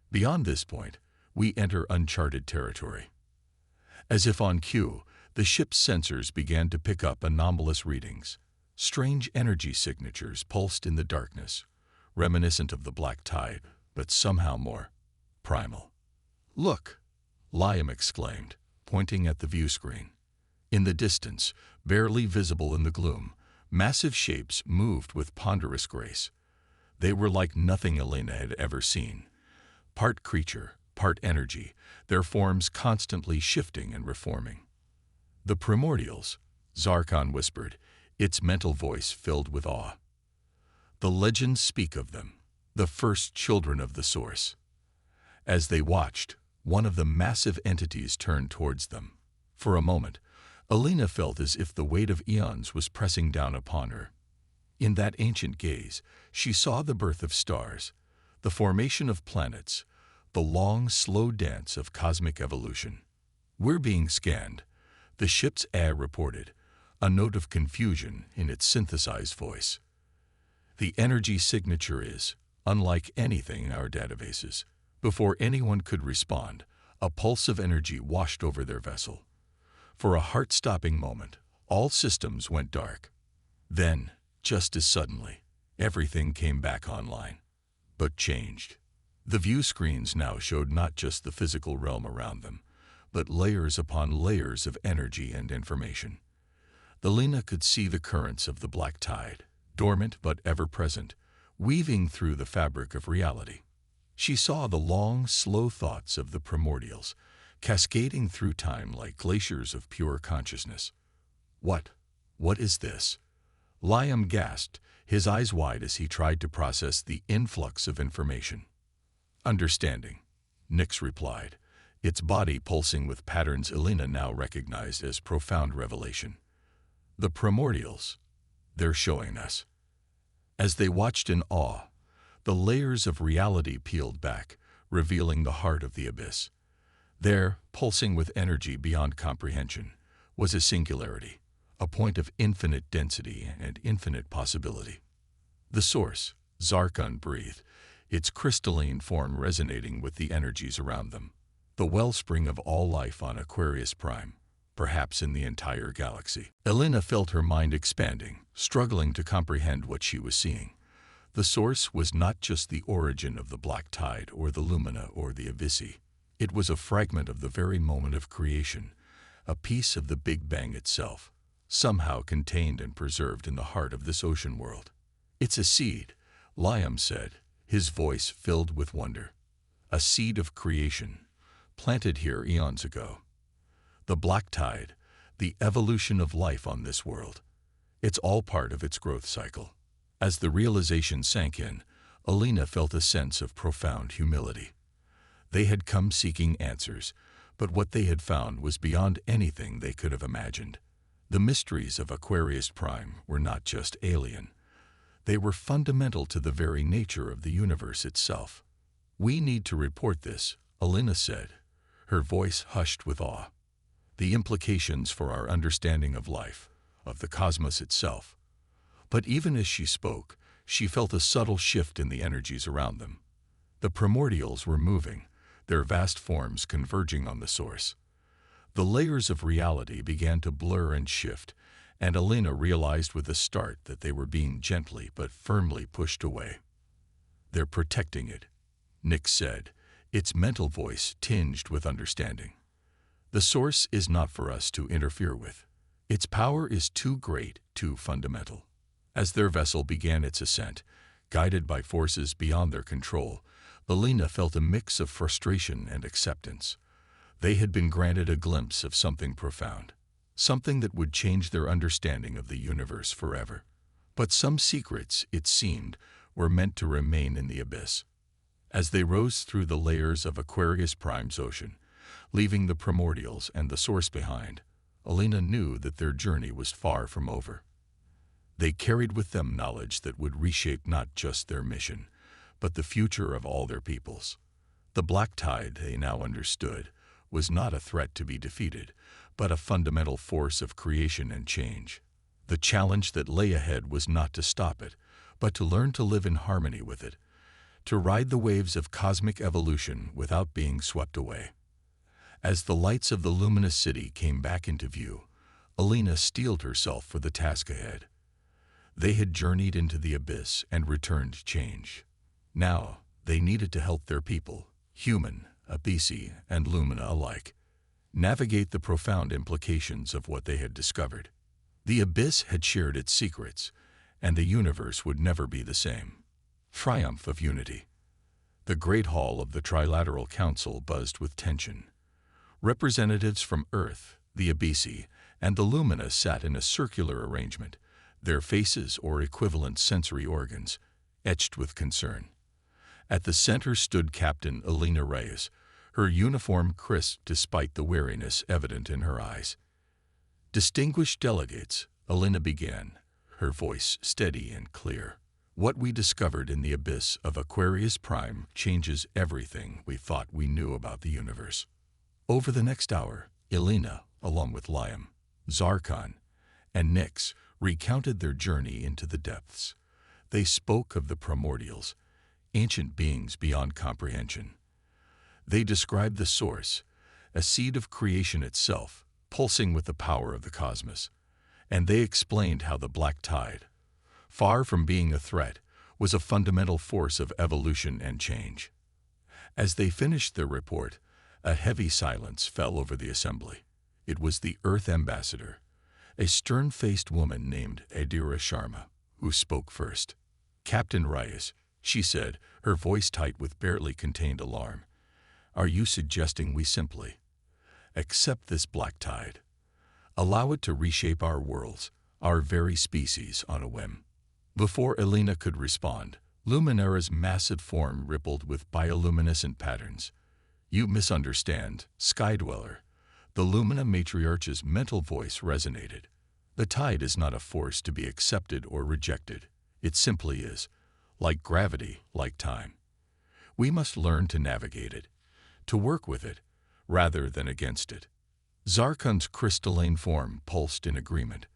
"Beyond this point, we enter uncharted territory." As if on cue, the ship's sensors began to pick up anomalous readings. Strange energy signatures pulsed in the darkness, reminiscent of the black tide, but somehow more primal. "Look!" Liam exclaimed, pointing at the view screen. In the distance, barely visible in the gloom, massive shapes moved with ponderous grace. They were like nothing Elena had ever seen. Part creature, part energy, their forms constantly shifting and reforming. "The primordials," Zarkon whispered, its mental voice filled with awe. "The legends speak of them, the first children of the Source." As they watched, one of the massive entities turned towards them. For a moment, Elena felt as if the weight of eons was pressing down upon her. In that ancient gaze, she saw the birth of stars, the formation of planets, the long, slow dance of cosmic evolution. "We're being scanned," the ship's AI reported, a note of confusion in its synthesized voice. "The energy signature is unlike anything in our databases." Before anyone could respond, a pulse of energy washed over their vessel. For a heart-stopping moment, all systems went dark. Then, just as suddenly, everything came back online, but changed. The view screens now showed not just the physical realm around them, but layers upon layers of energy and information. Elena could see the currents of the black tide, dormant but ever-present, weaving through the fabric of reality. She saw the long, slow thoughts of the primordials, cascading through time like glaciers of pure consciousness. What is this?" Liam gasped, his eyes wide as he tried to process the influx of information. "Understanding," Nyx replied, its body pulsing with patterns Elena now recognized as profound revelation. "The primordials, they're showing us." As they watched in awe, the layers of reality peeled back, revealing the heart of the abyss. There, pulsing with energy beyond comprehension, was a singularity, a point of infinite density and infinite possibility. The source, Zarkon breathed, its crystalline form resonating with the energies around them. The wellspring of all life on Aquarius Prime, perhaps in the entire galaxy. Elena felt her mind expanding, struggling to comprehend what she was seeing. The source was not just the origin of the black tide or the lumina or the abyssi. It was a fragment of the very moment of creation, a piece of the Big Bang itself, somehow contained and preserved in the heart of this ocean world. It's a seed, Liam said, his voice filled with wonder. A seed of creation, planted here eons ago. The black tide, the evolution of life on this world. It's all part of its growth cycle. As the realization sank in, Alina felt a sense of profound humility. They had come seeking answers, but what they had found was beyond anything they could have imagined. The mysteries of Aquarius Prime were not just alien. They were fundamental to the very nature of the universe itself. "We need to report this," Alina said, her voice hushed with awe. "The implications for our understanding of life, of the cosmos itself." But even as she spoke, she felt a subtle shift in the energies around them. The primordials were moving, their vast forms converging on the source. The layers of reality began to blur and shift, and Alina realized with a start that they were being gently but firmly pushed away. "They're protecting it," Nick said, its mental voice tinged with understanding. "The source is not for us to interfere with. Its power is too great, too fundamental." As their vessel began its ascent, guided by forces beyond their control, Alina felt a mix of frustration and acceptance. They had been granted a glimpse of something profound, something that would change their understanding of the universe forever. But some secrets, it seemed, were meant to remain in the abyss. As they rose through the layers of Aquarius Prime's ocean, leaving the primordials and the source behind, Alina knew that their journey was far from over. They carried with them knowledge that would reshape not just their mission, but the future of all their peoples. The black tide, they now understood, was not a threat to be defeated, but a fundamental force of creation and change. The challenge that lay ahead was not to stop it, but to learn to live in harmony with it, to ride the waves of cosmic evolution without being swept away. As the lights of the luminous city came back into view, Alina steeled herself for the task ahead. They had journeyed into the abyss and returned changed. Now, they needed to help their people, human, abyssi, and lumina alike, navigate the profound implications of what they had discovered. The abyss had shared its secrets, and the universe would never be the same. Triumph of unity. The great hall of the Trilateral Council buzzed with tension. Representatives from Earth, the abyssi, and the lumina sat in a circular arrangement, their faces or equivalent sensory organs etched with concern. At the center stood Captain Alina Reyes, her uniform crisp despite the weariness evident in her eyes. "Distinguished delegates," Alina began, her voice steady and clear. "What we discovered in the abyss of Aquarius Prime changes everything we thought we knew about the universe." Over the next hour, Elena, along with Liam, Zarkon, and Nyx, recounted their journey into the depths. They spoke of the primordials, ancient beings beyond comprehension. They described the source, a seed of creation itself, pulsing with the power of the cosmos. And they explained how the black tide, far from being a threat, was a fundamental force of evolution and change. As they finished their report, a heavy silence fell over the assembly. It was the Earth ambassador, a stern-faced woman named Adira Sharma, who spoke first. "Captain Reyes," she said, her voice tight with barely contained alarm, "are you suggesting we simply accept this black tide? Allow it to reshape our worlds, our very species, on a whim?" Before Elena could respond, Luminara's massive form rippled with bioluminescent patterns. "You misunderstand, Skydweller." The Lumina matriarch's mental voice resonated. "The tide is not a force to be accepted or rejected. It simply is, like gravity, like time. We must learn to navigate it, to work with it, rather than against it." Zarkon's crystalline form pulsed in agreement,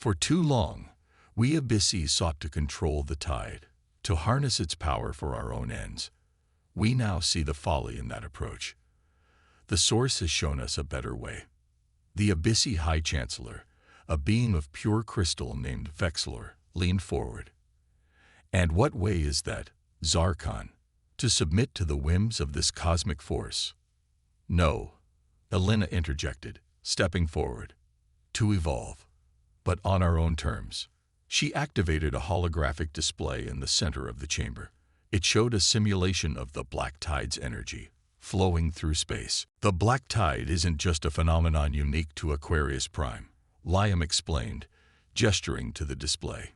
For too long, we Abyssi sought to control the tide, to harness its power for our own ends. We now see the folly in that approach. The Source has shown us a better way. The Abyssi High Chancellor, a being of pure crystal named Vexlor, leaned forward. And what way is that, Zarkon? To submit to the whims of this cosmic force? No, Elena interjected, stepping forward. To evolve, but on our own terms. She activated a holographic display in the center of the chamber. It showed a simulation of the Black Tide's energy, flowing through space. The Black Tide isn't just a phenomenon unique to Aquarius Prime, Liam explained, gesturing to the display.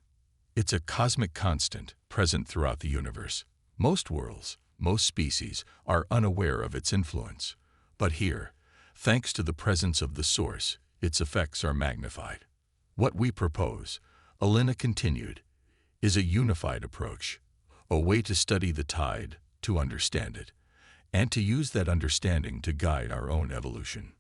It's a cosmic constant present throughout the universe. Most worlds, most species, are unaware of its influence. But here, thanks to the presence of the Source, its effects are magnified. What we propose, Elena continued, is a unified approach, a way to study the tide, to understand it, and to use that understanding to guide our own evolution.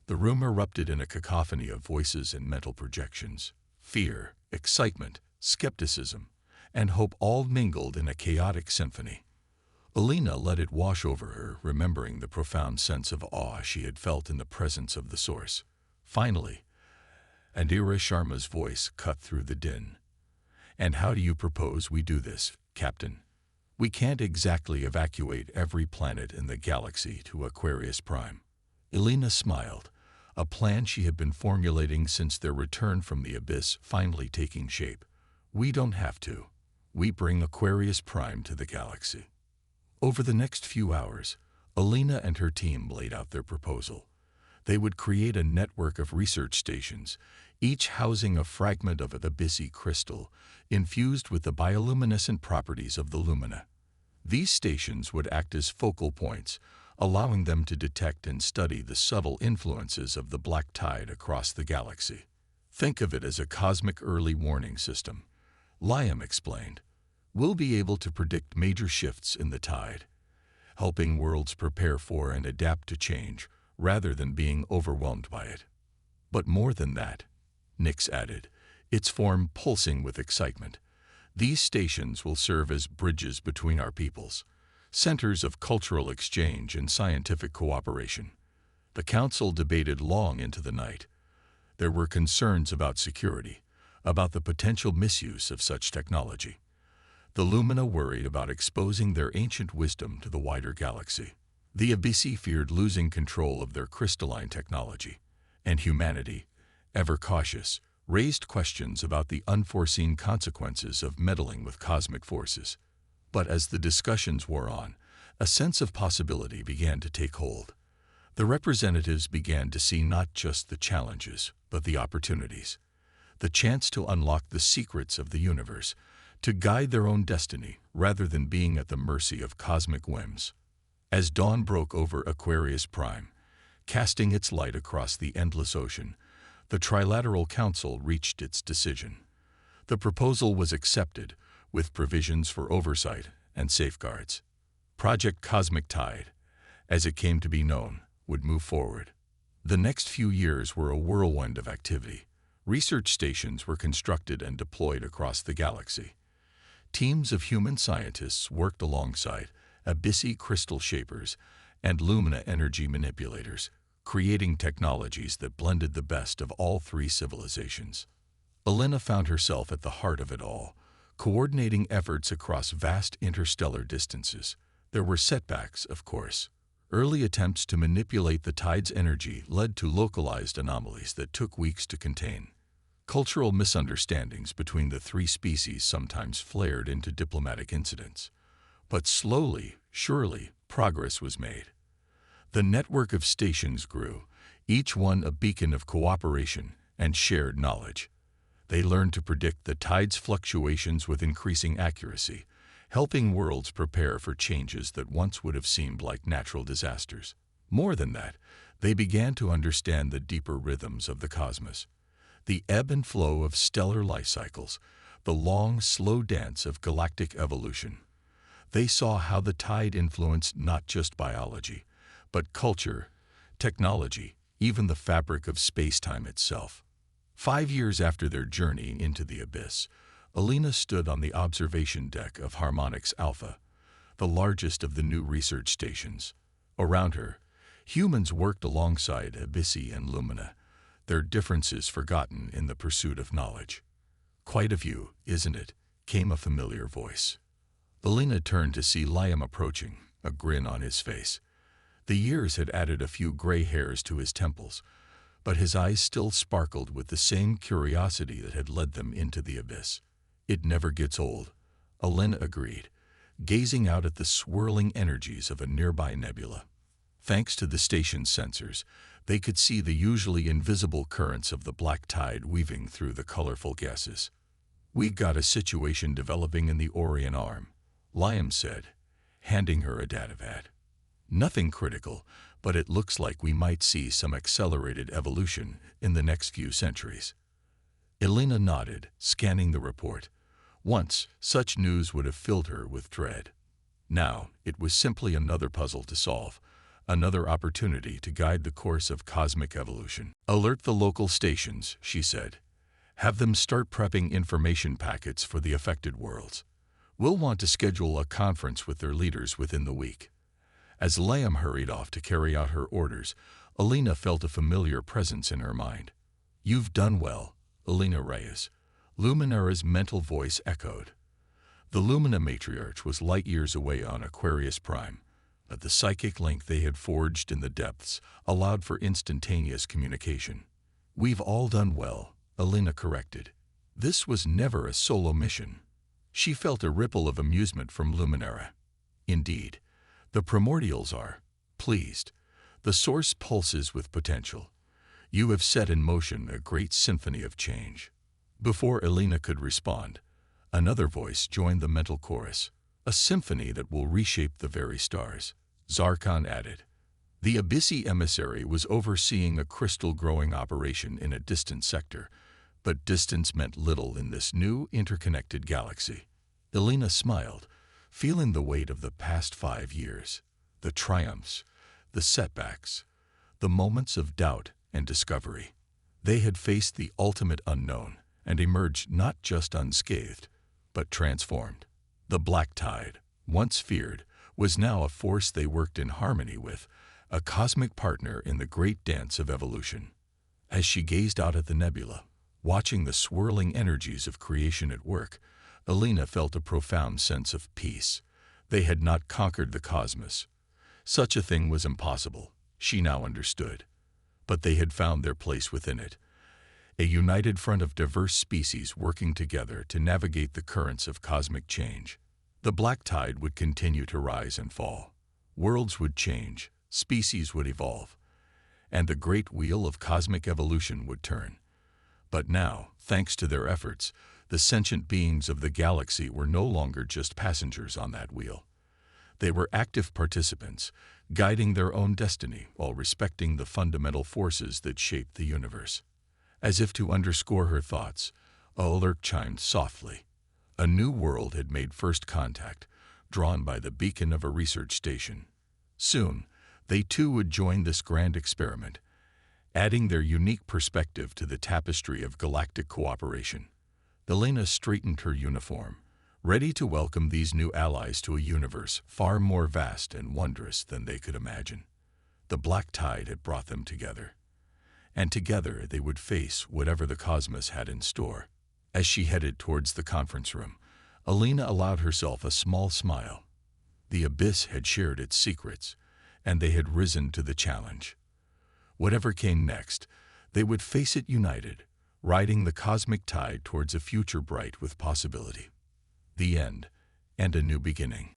The room erupted in a cacophony of voices and mental projections. Fear, excitement, skepticism, and hope all mingled in a chaotic symphony. Elena let it wash over her, remembering the profound sense of awe she had felt in the presence of the Source. Finally, Andira Sharma's voice cut through the din. And how do you propose we do this, Captain? We can't exactly evacuate every planet in the galaxy to Aquarius Prime. Elena smiled, a plan she had been formulating since their return from the Abyss finally taking shape. We don't have to. We bring Aquarius Prime to the galaxy. Over the next few hours, Elena and her team laid out their proposal. They would create a network of research stations, each housing a fragment of an Abyssi crystal, infused with the bioluminescent properties of the lumina. These stations would act as focal points, allowing them to detect and study the subtle influences of the Black Tide across the galaxy. Think of it as a cosmic early warning system, Liam explained. We'll be able to predict major shifts in the tide, helping worlds prepare for and adapt to change, rather than being overwhelmed by it. But more than that, Nix added, its form pulsing with excitement. These stations will serve as bridges between our peoples, centers of cultural exchange and scientific cooperation. The Council debated long into the night. There were concerns about security, about the potential misuse of such technology. The Lumina worried about exposing their ancient wisdom to the wider galaxy. The Abyssi feared losing control of their crystalline technology, and humanity, ever cautious, raised questions about the unforeseen consequences of meddling with cosmic forces. But as the discussions wore on, a sense of possibility began to take hold. The representatives began to see not just the challenges, but the opportunities. The chance to unlock the secrets of the universe, to guide their own destiny rather than being at the mercy of cosmic whims. As dawn broke over Aquarius Prime, casting its light across the endless ocean, the Trilateral Council reached its decision. The proposal was accepted, with provisions for oversight and safeguards. Project Cosmic Tide, as it came to be known, would move forward. The next few years were a whirlwind of activity. Research stations were constructed and deployed across the galaxy. Teams of human scientists worked alongside Abyssi crystal shapers and Lumina energy manipulators, creating technologies that blended the best of all three civilizations. Elena found herself at the heart of it all, coordinating efforts across vast interstellar distances. There were setbacks, of course. Early attempts to manipulate the tide's energy led to localized anomalies that took weeks to contain. Cultural misunderstandings between the three species sometimes flared into diplomatic incidents. But slowly, surely, progress was made. The network of stations grew, each one a beacon of cooperation and shared knowledge. They learned to predict the tide's fluctuations with increasing accuracy, helping worlds prepare for changes that once would have seemed like natural disasters. More than that, they began to understand the deeper rhythms of the cosmos, the ebb and flow of stellar life cycles, the long, slow dance of galactic evolution. They saw how the tide influenced not just biology, but culture, technology, even the fabric of space-time itself. 5 years after their journey into the abyss, Alina stood on the observation deck of Harmonix Alpha, the largest of the new research stations. Around her, humans worked alongside Abyssi and Lumina, their differences forgotten in the pursuit of knowledge. "Quite a view, isn't it?" came a familiar voice. Alina turned to see Liam approaching, a grin on his face. The years had added a few gray hairs to his temples, but his eyes still sparkled with the same curiosity that had led them into the abyss. "It never gets old," Alina agreed, gazing out at the swirling energies of a nearby nebula. Thanks to the station's sensors, they could see the usually invisible currents of the black tide weaving through the colorful gases. "We got a situation developing in the Orion Arm," Liam said, handing her a datapad. "Nothing critical, but it looks like we might see some accelerated evolution in the next few centuries." Alina nodded, scanning the report. Once, such news would have filled her with dread. Now, it was simply another puzzle to solve, another opportunity to guide the course of cosmic evolution. "Alert the local stations," she said. "Have them start prepping information packets for the affected worlds. We'll want to schedule a conference with their leaders within the week." As Liam hurried off to carry out her orders, Alina felt a familiar presence in her mind. "You've done well, Alina Reyes," Luminara's mental voice echoed. The Lumina matriarch was light years away on Aquarius Prime, but the psychic link they had forged in the depths allowed for instantaneous communication. "We've all done well," Alina corrected. This was never a solo mission. She felt a ripple of amusement from Luminara. "Indeed, the primordials are pleased. The source pulses with potential. You have set in motion a great symphony of change." Before Alina could respond, another voice joined the mental chorus. "A symphony that will reshape the very stars," Zarkon added. The Abyssi emissary was overseeing a crystal-growing operation in a distant sector, but distance meant little in this new, interconnected galaxy. Alina smiled, feeling the weight of the past 5 years, the triumphs, the setbacks, the moments of doubt and discovery. They had faced the ultimate unknown and emerged not just unscathed, but transformed. The black tide, once feared, was now a force they worked in harmony with, a cosmic partner in the great dance of evolution. As she gazed out at the nebula, watching the swirling energies of creation at work, Alina felt a profound sense of peace. They had not conquered the cosmos. Such a thing was impossible, she now understood. But they had found their place within it, a united front of diverse species working together to navigate the currents of cosmic change. The black tide would continue to rise and fall. Worlds would change, species would evolve, and the great wheel of cosmic evolution would turn. But now, thanks to their efforts, the sentient beings of the galaxy were no longer just passengers on that wheel. They were active participants, guiding their own destiny while respecting the fundamental forces that shaped the universe. As if to underscore her thoughts, a Lurk chimed softly. A new world had made first contact, drawn by the beacon of a research station. Soon, they too would join this grand experiment, adding their unique perspective to the tapestry of galactic cooperation. Alina straightened her uniform, ready to welcome these new allies to a universe far more vast and wondrous than they could imagine. The black tide had brought them together, and together they would face whatever the cosmos had in store. As she headed towards the conference room, Alina allowed herself a small smile. The abyss had shared its secrets, and they had risen to the challenge. Whatever came next, they would face it united, riding the cosmic tide towards a future bright with possibility. The end, and a new beginning.